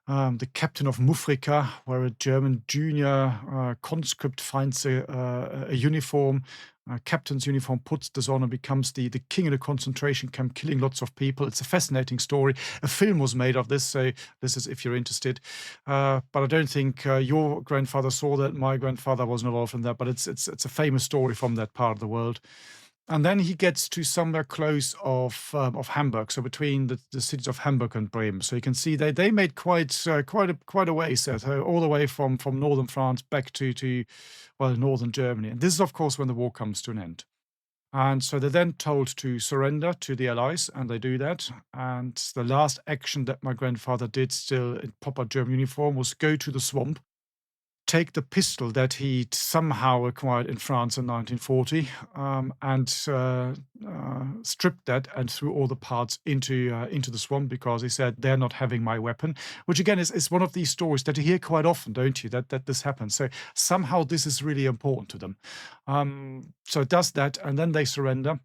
The captain of Mufrika, where a German junior conscript finds a uniform, a captain's uniform, puts this on and becomes the king in a concentration camp, killing lots of people. It's a fascinating story. A film was made of this, so this is if you're interested. But I don't think your grandfather saw that. My grandfather was not involved in that, but it's a famous story from that part of the world. And then he gets to somewhere close of Hamburg, so between the cities of Hamburg and Bremen. So you can see they made quite a way, so all the way from northern France back to well, northern Germany. And this is, of course, when the war comes to an end. And so they're then told to surrender to the Allies, and they do that. And the last action that my grandfather did, still in proper German uniform, was go to the swamp, take the pistol that he'd somehow acquired in France in 1940, and stripped that and threw all the parts into the swamp, because he said, they're not having my weapon. Which again is one of these stories that you hear quite often, don't you? That this happens. So somehow this is really important to them. So it does that, and then they surrender.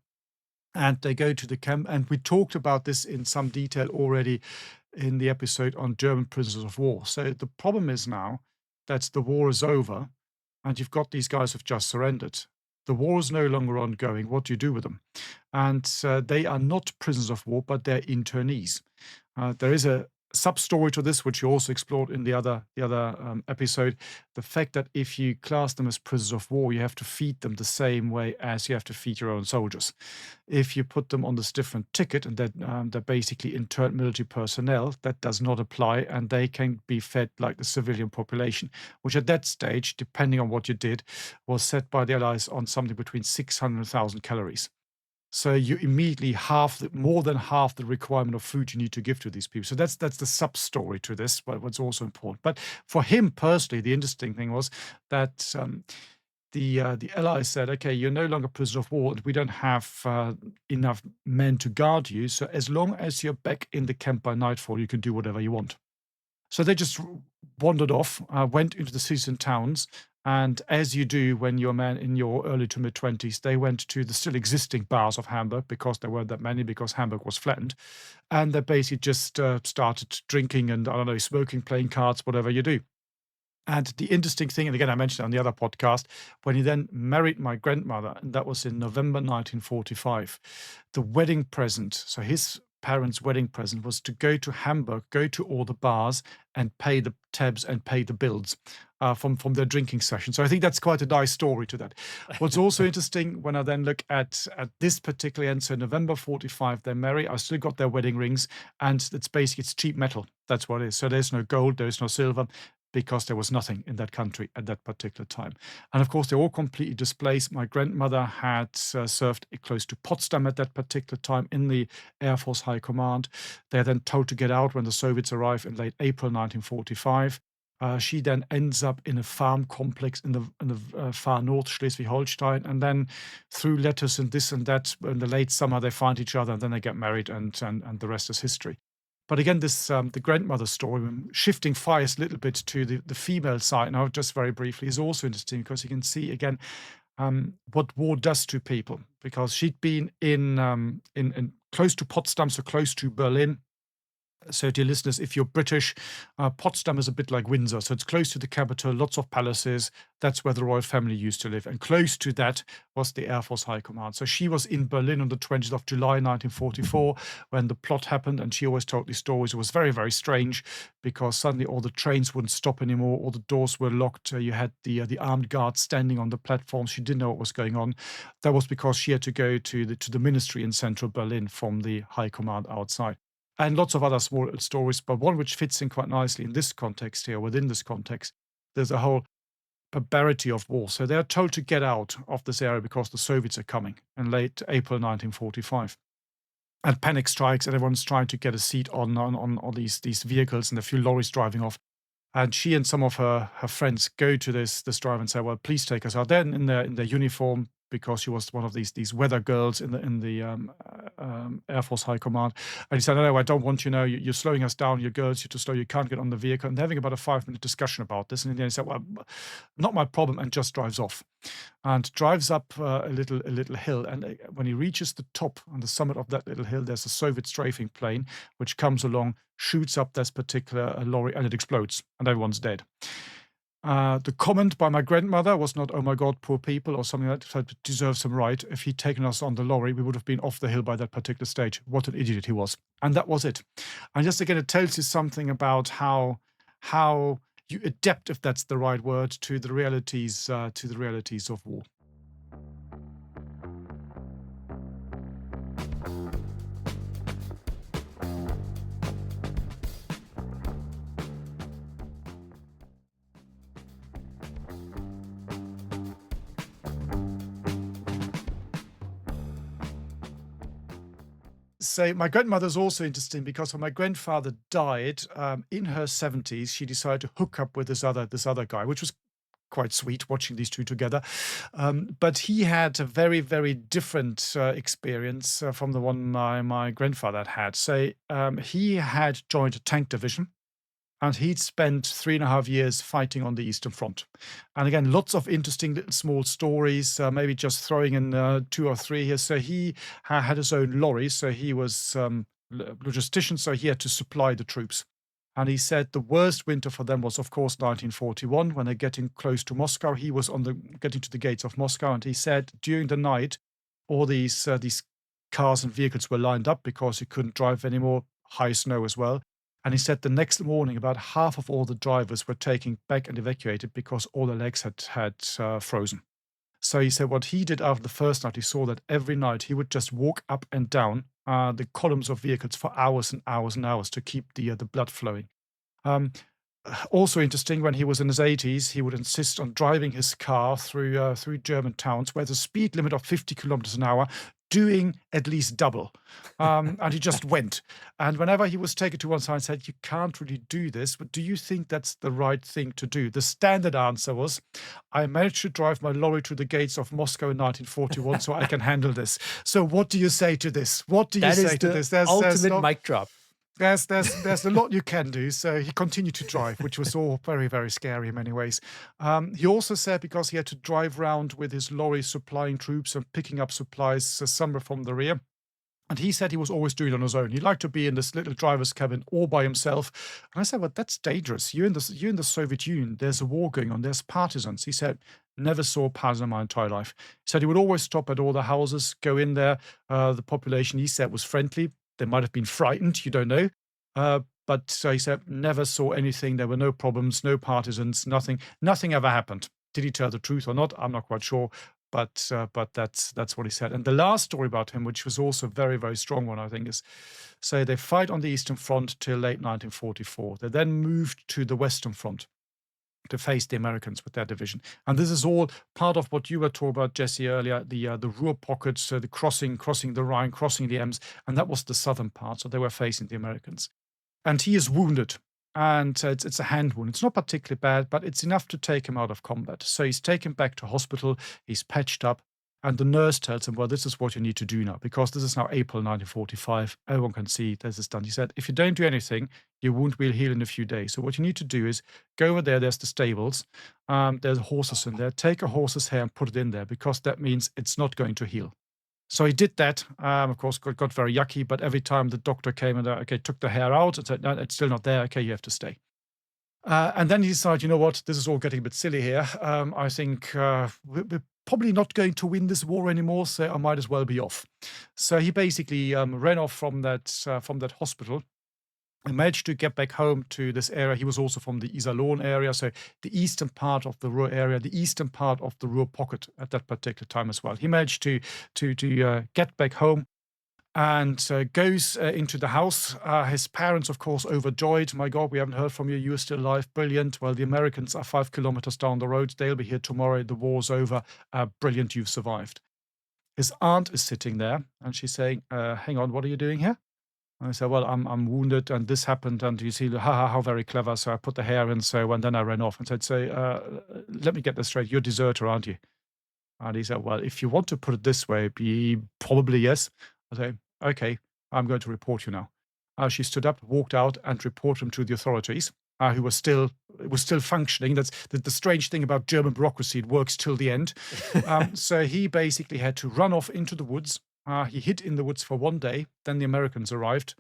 And they go to the camp, and we talked about this in some detail already in the episode on German prisoners of war. So the problem is now that the war is over, and you've got these guys who've just surrendered. The war is no longer ongoing. What do you do with them? And they are not prisoners of war, but they're internees. There is a sub-story to this, which you also explored in the other episode. The fact that if you class them as prisoners of war, you have to feed them the same way as you have to feed your own soldiers. If you put them on this different ticket, and that they're basically interned military personnel, that does not apply, and they can be fed like the civilian population, which at that stage, depending on what you did, was set by the Allies on something between 600 and 1,000 calories. So you immediately more than half the requirement of food you need to give to these people. So that's the sub story to this, but what's also important. But for him personally, the interesting thing was that the Allies said, okay, you're no longer prisoner of war, and we don't have enough men to guard you. So as long as you're back in the camp by nightfall, you can do whatever you want. So they just wandered off, went into the cities and towns, and as you do when you're a man in your early to mid-20s, they went to the still existing bars of Hamburg, because there weren't that many, because Hamburg was flattened. And they basically just started drinking and, I don't know, smoking, playing cards, whatever you do. And the interesting thing, and again, I mentioned it on the other podcast, when he then married my grandmother, and that was in November 1945, the wedding present, so his parents' wedding present, was to go to Hamburg, go to all the bars, and pay the tabs and pay the bills from their drinking session. So I think that's quite a nice story to that. What's also interesting, when I then look at this particular end, so November 45, they marry. I still got their wedding rings, and it's cheap metal. That's what it is. So there's no gold, there's no silver, because there was nothing in that country at that particular time. And of course, they're all completely displaced. My grandmother had served close to Potsdam at that particular time in the Air Force High Command. They're then told to get out when the Soviets arrive in late April 1945. She then ends up in a farm complex in the far north, Schleswig-Holstein, and then through letters and this and that, in the late summer, they find each other, and then they get married, and the rest is history. But again, this the grandmother story, shifting fires a little bit to the female side now, just very briefly, is also interesting, because you can see again what war does to people. Because she'd been in close to Potsdam, so close to Berlin. So, dear listeners, if you're British, Potsdam is a bit like Windsor. So it's close to the capital, lots of palaces. That's where the royal family used to live. And close to that was the Air Force High Command. So she was in Berlin on the 20th of July, 1944, when the plot happened. And she always told these stories. It was very, very strange, because suddenly all the trains wouldn't stop anymore. All the doors were locked. You had the armed guards standing on the platform. She didn't know what was going on. That was because she had to go to the ministry in central Berlin from the High Command outside. And lots of other small stories, but one which fits in quite nicely in this context here, within this context, there's a whole barbarity of war. So they're told to get out of this area because the Soviets are coming in late April 1945. And panic strikes, and everyone's trying to get a seat on all these vehicles, and a few lorries driving off. And she and some of her friends go to this driver and say, "Well, please take us out." They're in their uniform, because she was one of these weather girls in the Air Force High Command. And he said, "No, I don't want you. Know you're slowing us down. You're girls. You're too slow. You can't get on the vehicle." And they're having about a 5-minute discussion about this. And in the end, he said, "Well, not my problem," and just drives off. And drives up a little hill. And when he reaches the top, on the summit of that little hill, there's a Soviet strafing plane which comes along, shoots up this particular lorry, and it explodes, and everyone's dead. The comment by my grandmother was not, "Oh my God, poor people," or something like that, "deserve some right. If he'd taken us on the lorry, we would have been off the hill by that particular stage. What an idiot he was." And that was it. And just again, it tells you something about how you adapt, if that's the right word, to the realities of war. So my grandmother's also interesting because when my grandfather died in her 70s, she decided to hook up with this other guy, which was quite sweet watching these two together. But he had a very, very different experience from the one my grandfather had. So he had joined a tank division and he'd spent 3.5 years fighting on the Eastern Front. And again, lots of interesting little small stories, maybe just throwing in two or three here. So he had his own lorry, so he was logistician, so he had to supply the troops. And he said the worst winter for them was, of course, 1941, when they're getting close to Moscow. He was getting to the gates of Moscow, and he said during the night, all these cars and vehicles were lined up because he couldn't drive anymore, high snow as well. And he said the next morning, about half of all the drivers were taken back and evacuated because all the legs had frozen. So he said what he did after the first night, he saw that every night he would just walk up and down the columns of vehicles for hours and hours and hours to keep the blood flowing. Um, Also interesting, when he was in his 80s, he would insist on driving his car through German towns where the speed limit of 50 kilometers an hour, doing at least double. And he just went. And whenever he was taken to one side and said, "You can't really do this, but do you think that's the right thing to do?" The standard answer was, "I managed to drive my lorry to the gates of Moscow in 1941, so I can handle this." So what do you say to this? What do you That is say to the this? There's ultimate not mic drop. there's a lot you can do. So he continued to drive, which was all very, very scary in many ways. He also said because he had to drive around with his lorry supplying troops and picking up supplies somewhere from the rear. And he said he was always doing it on his own. He liked to be in this little driver's cabin all by himself. And I said, "Well, that's dangerous. You're in the Soviet Union. There's a war going on. There's partisans." He said, "Never saw a partisan in my entire life." He said he would always stop at all the houses, go in there. The population, he said, was friendly. They might have been frightened, you don't know. But he said, never saw anything. There were no problems, no partisans, nothing. Nothing ever happened. Did he tell the truth or not? I'm not quite sure. But that's what he said. And the last story about him, which was also a very, very strong one, I think, is so they fight on the Eastern Front till late 1944. They then moved to the Western Front to face the Americans with their division. And this is all part of what you were talking about, Jesse, earlier, the Ruhr pocket, so the crossing the Rhine, crossing the Ems, and that was the southern part. So they were facing the Americans. And he is wounded. And it's a hand wound. It's not particularly bad, but it's enough to take him out of combat. So he's taken back to hospital, he's patched up, and the nurse tells him, "Well, this is what you need to do now, because this is now April 1945. Everyone can see this is done." He said, "If you don't do anything, your wound will heal in a few days. So what you need to do is go over there, there's the stables, there's horses in there, take a horse's hair and put it in there, because that means it's not going to heal." So he did that. Of course, got very yucky. But every time the doctor came and took the hair out and said, "No, it's still not there. Okay, you have to stay." And then he decided, you know what, this is all getting a bit silly here. I think we're probably not going to win this war anymore, so I might as well be off. So he basically ran off from that hospital. I managed to get back home to this area. He was also from the Iserlohn area, so the eastern part of the Ruhr area, the eastern part of the Ruhr pocket at that particular time as well. He managed to get back home and goes into the house. His parents, of course, overjoyed. "My God, we haven't heard from you. You're still alive. Brilliant. Well, the Americans are 5 kilometers down the road. They'll be here tomorrow. The war's over. Brilliant, you've survived." His aunt is sitting there, and she's saying, "Hang on, what are you doing here?" I said, "Well, I'm wounded, and this happened, and you see, how very clever." So I put the hair in, and then I ran off and said, "So, let me get this straight. You're a deserter, aren't you?" And he said, "Well, if you want to put it this way, probably yes." I said, "Okay, I'm going to report you now." She stood up, walked out, and reported him to the authorities, who was still functioning. That's the strange thing about German bureaucracy; it works till the end. So he basically had to run off into the woods. He hid in the woods for one day. Then the Americans arrived,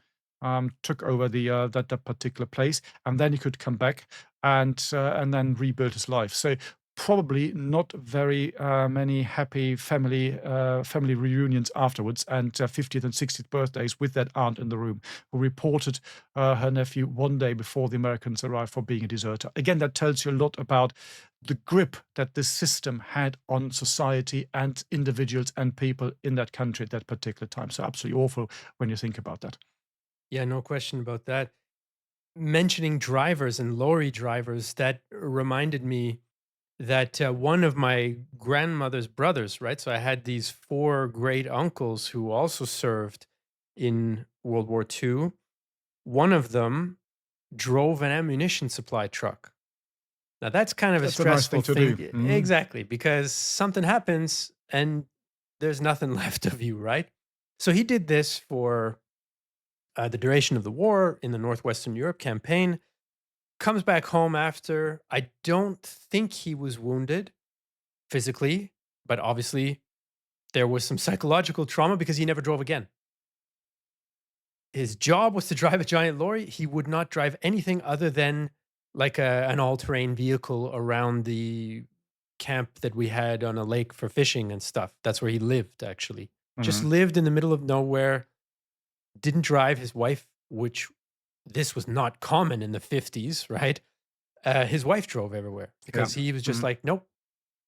took over that particular place, and then he could come back and then rebuild his life. So probably not very many happy family reunions afterwards, and 50th and 60th birthdays with that aunt in the room, who reported her nephew one day before the Americans arrived for being a deserter. Again, that tells you a lot about the grip that this system had on society and individuals and people in that country at that particular time. So absolutely awful when you think about that. Yeah, no question about that. Mentioning drivers and lorry drivers, that reminded me that one of my grandmother's brothers, right? So I had these four great uncles who also served. in World War II. One of them drove an ammunition supply truck. Now that's kind of a That's a nice stressful thing to thing. do. Exactly, because something happens and there's nothing left of you, right? So he did this for the duration of the war in the Northwestern Europe campaign. Comes back home after. I don't think he was wounded physically, but obviously there was some psychological trauma because he never drove again. His job was to drive a giant lorry. He would not drive anything other than like an all-terrain vehicle around the camp that we had on a lake for fishing and stuff. That's where he lived actually. Just Mhm. lived in the middle of nowhere, didn't drive. His wife, which this was not common in the 50s, right? His wife drove everywhere Yeah. because he was just Mhm. like, nope,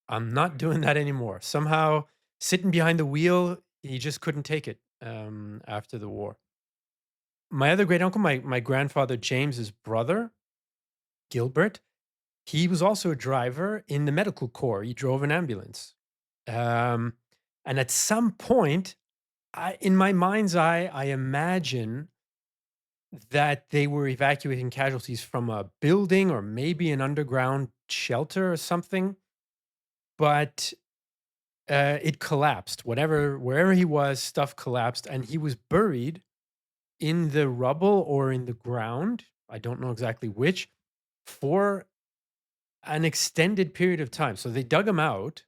I'm not doing that anymore. Somehow, sitting behind the wheel, he just couldn't take it after the war. My other great uncle, my grandfather James's brother, Gilbert, he was also a driver in the medical corps. He drove an ambulance. Um, and at some point, in my mind's eye, I imagine that they were evacuating casualties from a building or maybe an underground shelter or something. But it collapsed. Wherever he was, stuff collapsed, and he was buried in the rubble or in the ground. I don't know exactly which, for an extended period of time. So they dug him out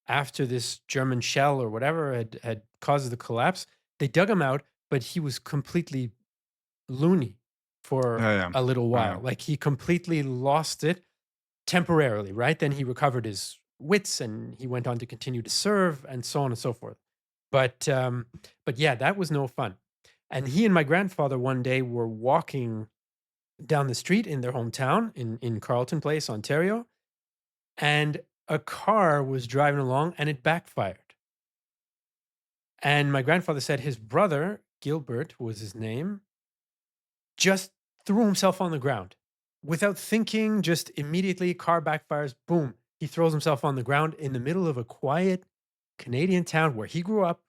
after this German shell or whatever had caused the collapse. They dug him out, but he was completely loony for Yeah, yeah. a little Yeah. while. Like he completely lost it temporarily, right? Then he recovered his wits and he went on to continue to serve and so on and so forth. But but yeah, that was no fun. And he and my grandfather one day were walking down the street in their hometown in Carleton Place, Ontario, and a car was driving along and it backfired. And my grandfather said his brother, Gilbert was his name, just threw himself on the ground without thinking, just immediately, car backfires, boom, he throws himself on the ground in the middle of a quiet Canadian town where he grew up,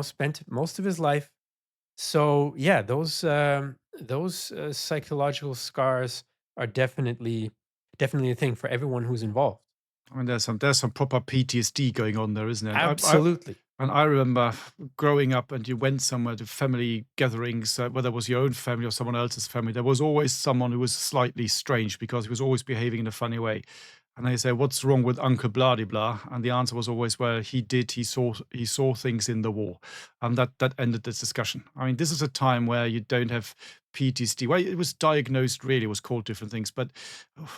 spent most of his life. So yeah, those psychological scars are definitely a thing for everyone who's involved. I mean, there's some proper PTSD going on there, isn't it? Absolutely. And I remember growing up, and you went somewhere to family gatherings, whether it was your own family or someone else's family. There was always someone who was slightly strange because he was always behaving in a funny way. And they say, "What's wrong with Uncle blah de blah?" And the answer was always, "Well, he saw things in the war," and that ended this discussion. I mean, this is a time where you don't have PTSD. Well, it was diagnosed, really, was called different things, but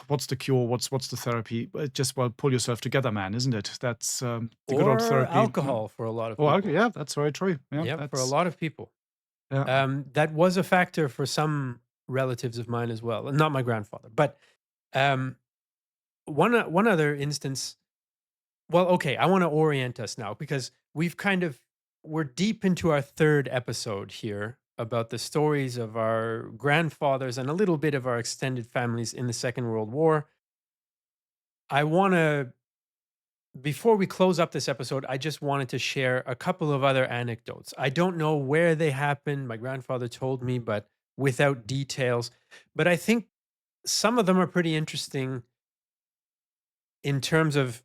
what's the cure? What's the therapy? Just, well, pull yourself together, man, isn't it? That's the good old Or therapy. alcohol for a lot of Oh, okay, people. yeah, that's very true. Yeah, Yep, for a that's lot of people. yeah. That was a factor for some relatives of mine as well, not my grandfather. But um, one other instance. Well, okay, I want to orient us now because we're deep into our third episode here about the stories of our grandfathers and a little bit of our extended families in the Second World War. I want to Before we close up this episode, I just wanted to share a couple of other anecdotes. I don't know where they happened. My grandfather told me, but without details. But I think some of them are pretty interesting in terms of,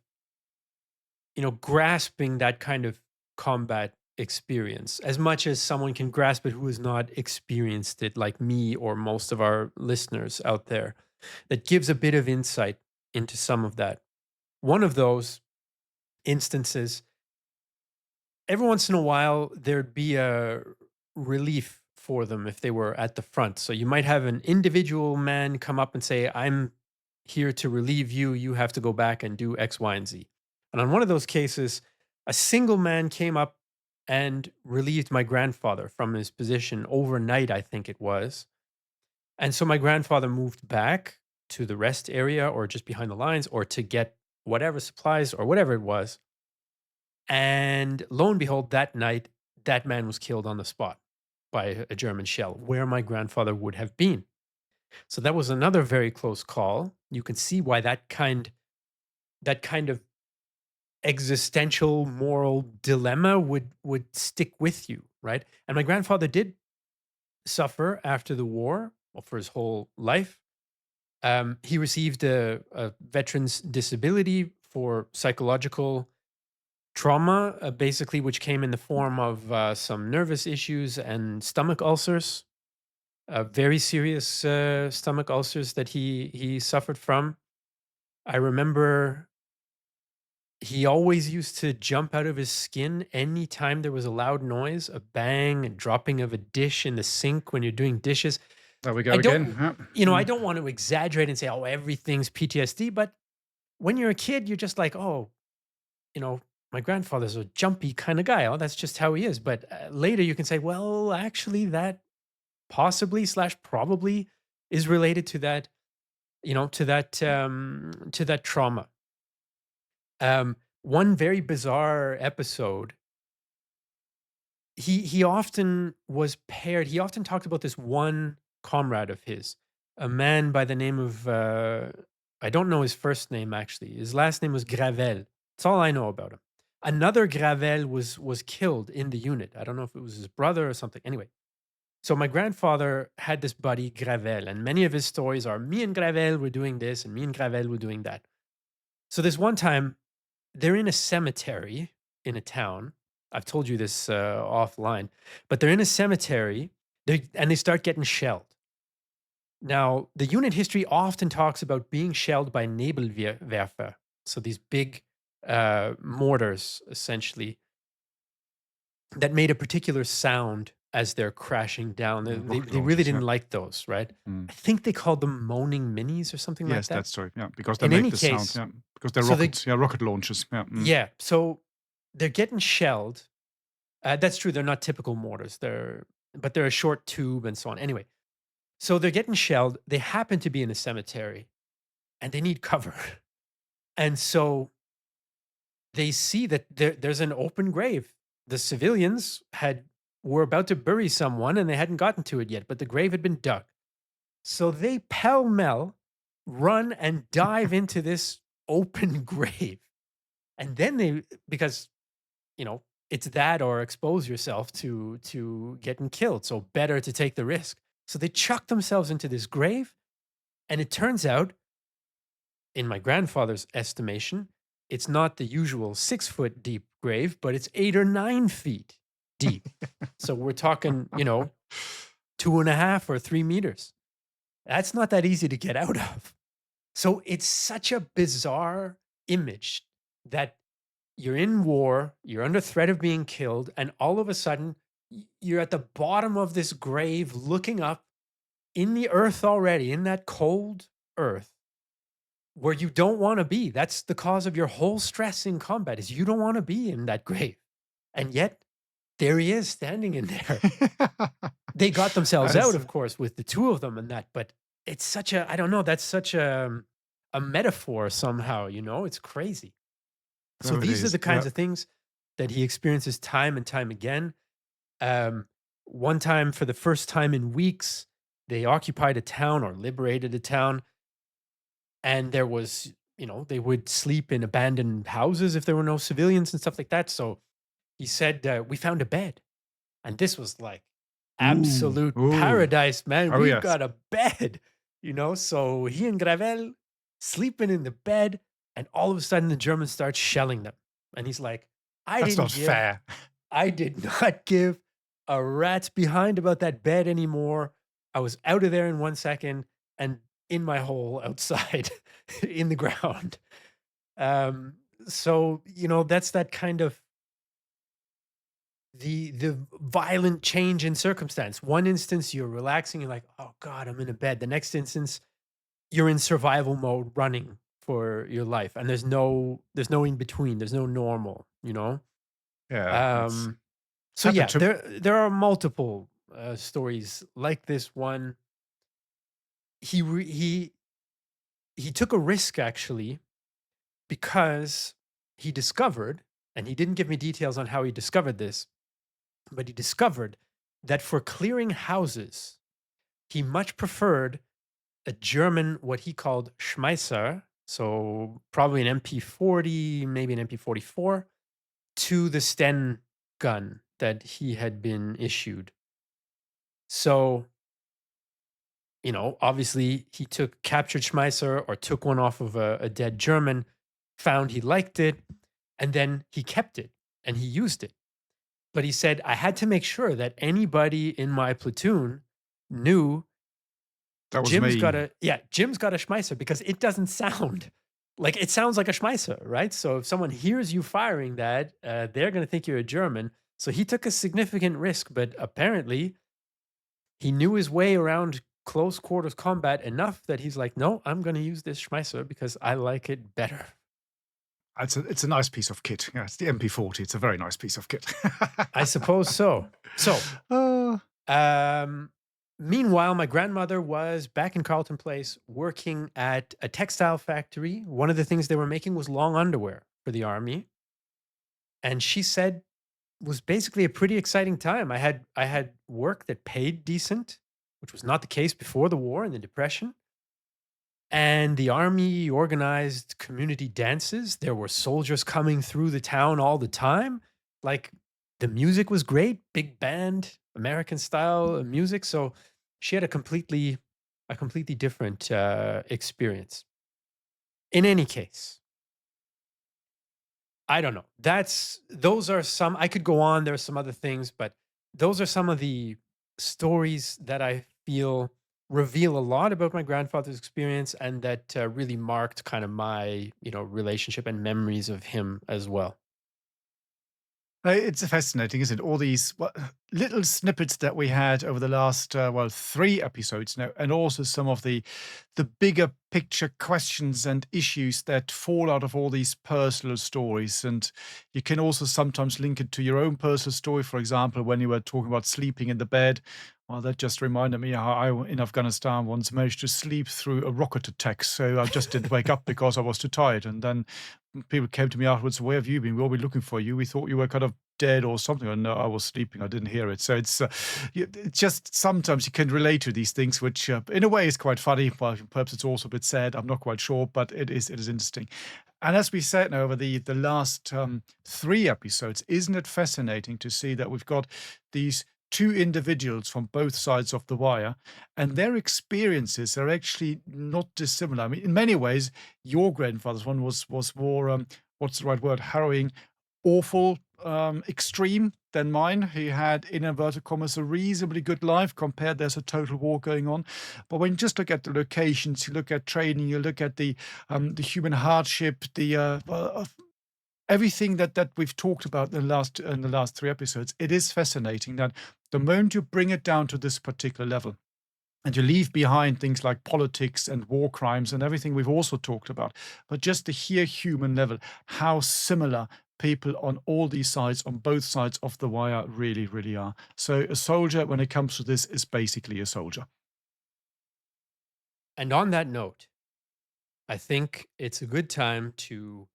grasping that kind of combat experience as much as someone can grasp it who has not experienced it, like me or most of our listeners out there. That gives a bit of insight into some of that. One of those instances, every once in a while there'd be a relief for them if they were at the front. So you might have an individual man come up and say, I'm here to relieve you. You have to go back and do X, Y, and Z. And on one of those cases, a single man came up and relieved my grandfather from his position overnight, I think it was. And so my grandfather moved back to the rest area or just behind the lines or to get whatever supplies or whatever it was. And lo and behold, that night, that man was killed on the spot by a German shell where my grandfather would have been. So that was another very close call. You can see why that kind of existential moral dilemma would stick with you right? And my grandfather did suffer after the war, well, for his whole life. He received a veteran's disability for psychological trauma, basically, which came in the form of some nervous issues and stomach ulcers, very serious stomach ulcers that he suffered from. I remember he always used to jump out of his skin anytime there was a loud noise, a bang, a dropping of a dish in the sink when you're doing dishes. There we go I again. don't, Yeah. I Mm. don't want to exaggerate and say, oh, everything's PTSD, but when you're a kid, you're just like, oh, you know, my grandfather's a jumpy kind of guy. Oh, that's just how he is. But later you can say, well, actually, that possibly slash probably is related to that, to that trauma. One very bizarre episode. He often was paired. He often talked about this one comrade of his, a man by the name of I don't know his first name actually. His last name was Gravel. That's all I know about him. Another Gravel was killed in the unit. I don't know if it was his brother or something. Anyway, so my grandfather had this buddy Gravel, and many of his stories are me and Gravel were doing this, and me and Gravel were doing that. So this one time, they're in a cemetery in a town. I've told you this offline, but they're in a cemetery, and they start getting shelled. Now, the unit history often talks about being shelled by Nebelwerfer, so these big mortars, essentially, that made a particular sound as they're crashing down. They, Yeah, they, rocket they really launchers. Yeah. didn't like those, right? Mm. I think they called them moaning minis or something like Yes, that. that's right. Yeah, because they In make any the sound. case, Yeah, because they're so they, rockets. Yeah, rocket launchers. Yeah. Mm. yeah, so they're getting shelled. That's true. They're not typical mortars. But they're a short tube and so on. Anyway, so they're getting shelled. They happen to be in a cemetery, and they need cover. And so they see that there's an open grave. The civilians were about to bury someone, and they hadn't gotten to it yet, but the grave had been dug. So they pell mell run and dive into this open grave, and then because you know, it's that or expose yourself to getting killed. So better to take the risk. So they chuck themselves into this grave, and it turns out, in my grandfather's estimation, it's not the usual 6 foot deep grave, but it's 8 or 9 feet deep. So we're talking, 2.5 or 3 meters. That's not that easy to get out of. So it's such a bizarre image that you're in war, you're under threat of being killed, and all of a sudden, you're at the bottom of this grave looking up in the earth already, in that cold earth where you don't want to be. That's the cause of your whole stress in combat is you don't want to be in that grave. And yet, there he is standing in there. They got themselves out, As, of course, with the two of them and that, but it's such a, I don't know, that's such a metaphor somehow, it's crazy. So there it these are is. the Yeah. kinds of things that he experiences time and time again. Um, One time, for the first time in weeks, they occupied a town or liberated a town, and there was, they would sleep in abandoned houses if there were no civilians and stuff like that. So he said, "We found a bed," and this was like Ooh. absolute Ooh. paradise, man. Oh We've yes. got a bed, So he and Gravel sleeping in the bed, and all of a sudden the Germans start shelling them. And he's like, That's not fair. I did not give a rat's behind about that bed anymore. I was out of there in 1 second and in my hole outside in the ground. Um, so, that's that kind of the violent change in circumstance. One instance you're relaxing, you're like, oh God, I'm in a bed. The next instance, you're in survival mode running for your life. And there's no in between. There's no normal. Yeah, that's Um so happened yeah, to. there are multiple stories like this one. He re- he took a risk actually because he discovered, and he didn't give me details on how he discovered this, but he discovered that for clearing houses, he much preferred a German, what he called Schmeisser, so probably an MP40, maybe an MP44, to the Sten gun that he had been issued. So, obviously he captured Schmeisser or took one off of a dead German, found he liked it, and then he kept it and he used it. But he said, I had to make sure that anybody in my platoon knew That was me. Jim's got a Schmeisser, because it doesn't sound like, it sounds like a Schmeisser, right? So if someone hears you firing that, they're going to think you're a German. So he took a significant risk, but apparently he knew his way around close quarters combat enough that he's like, no, I'm going to use this Schmeisser because I like it better. It's a nice piece of kit. Yeah, it's the MP40. It's a very nice piece of kit. I suppose so. So, Uh, meanwhile, my grandmother was back in Carlton Place working at a textile factory. One of the things they were making was long underwear for the army. And she said was basically a pretty exciting time. I had work that paid decent, which was not the case before the war and the Depression. And the army organized community dances. There were soldiers coming through the town all the time. Like, the music was great, big band, American style music. So she had a completely different experience. In any case, I don't know. Those are some. I could go on. There are some other things, but those are some of the stories that I feel reveal a lot about my grandfather's experience, and that really marked kind of my relationship and memories of him as well. It's fascinating, isn't it? All these little snippets that we had over the last 3 episodes now, and also some of the bigger picture questions and issues that fall out of all these personal stories. And you can also sometimes link it to your own personal story. For example, when you were talking about sleeping in the bed, well, that just reminded me how I, in Afghanistan, once managed to sleep through a rocket attack. So I just didn't wake up because I was too tired. And then people came to me afterwards, where have you been? We've all been looking for you. We thought you were kind of dead or something. And no, I was sleeping. I didn't hear it. So it's just sometimes you can relate to these things, which in a way is quite funny. Well, perhaps it's also a bit sad. I'm not quite sure, but it is interesting. And as we said now over the last 3 episodes, isn't it fascinating to see that we've got these two individuals from both sides of the wire, and their experiences are actually not dissimilar. I mean, in many ways, your grandfather's one was more what's the right word? Harrowing, awful, extreme than mine. He had, in inverted commas, a reasonably good life compared. There's a total war going on, but when you just look at the locations, you look at training, you look at the human hardship, everything that we've talked about in the last 3 episodes, it is fascinating that the moment you bring it down to this particular level, and you leave behind things like politics and war crimes and everything we've also talked about, but just the here human level, how similar people on all these sides, on both sides of the wire, really, really are. So a soldier, when it comes to this, is basically a soldier. And on that note, I think it's a good time to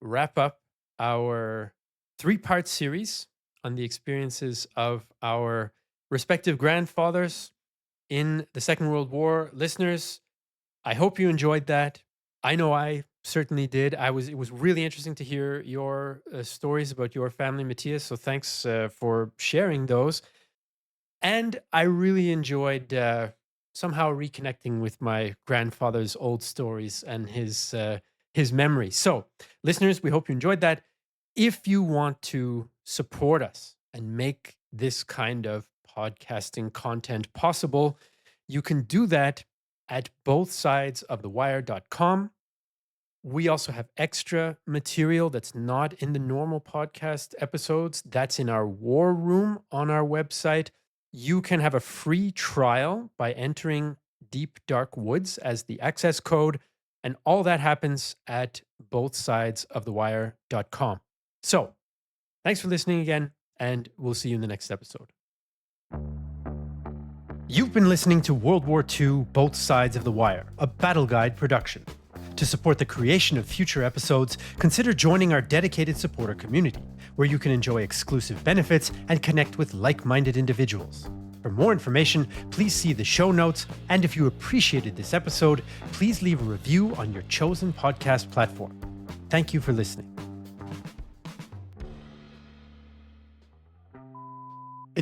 wrap up our 3-part series on the experiences of our respective grandfathers in the Second World War. Listeners, I hope you enjoyed that. I know I certainly did. It was really interesting to hear your stories about your family, Matthias. So thanks for sharing those. And I really enjoyed somehow reconnecting with my grandfather's old stories and his memories. So, listeners, we hope you enjoyed that. If you want to support us and make this kind of podcasting content possible, you can do that at bothsidesofthewire.com. We also have extra material that's not in the normal podcast episodes. That's in our war room on our website. You can have a free trial by entering Deep Dark Woods as the access code. And all that happens at bothsidesofthewire.com. So, thanks for listening again, and we'll see you in the next episode. You've been listening to World War II Both Sides of the Wire, a Battle Guide production. To support the creation of future episodes, consider joining our dedicated supporter community, where you can enjoy exclusive benefits and connect with like-minded individuals. For more information, please see the show notes, and if you appreciated this episode, please leave a review on your chosen podcast platform. Thank you for listening.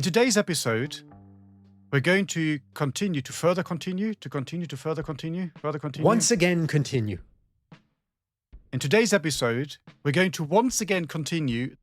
today's episode, we're going to continue. Once again, continue. In today's episode, we're going to once again continue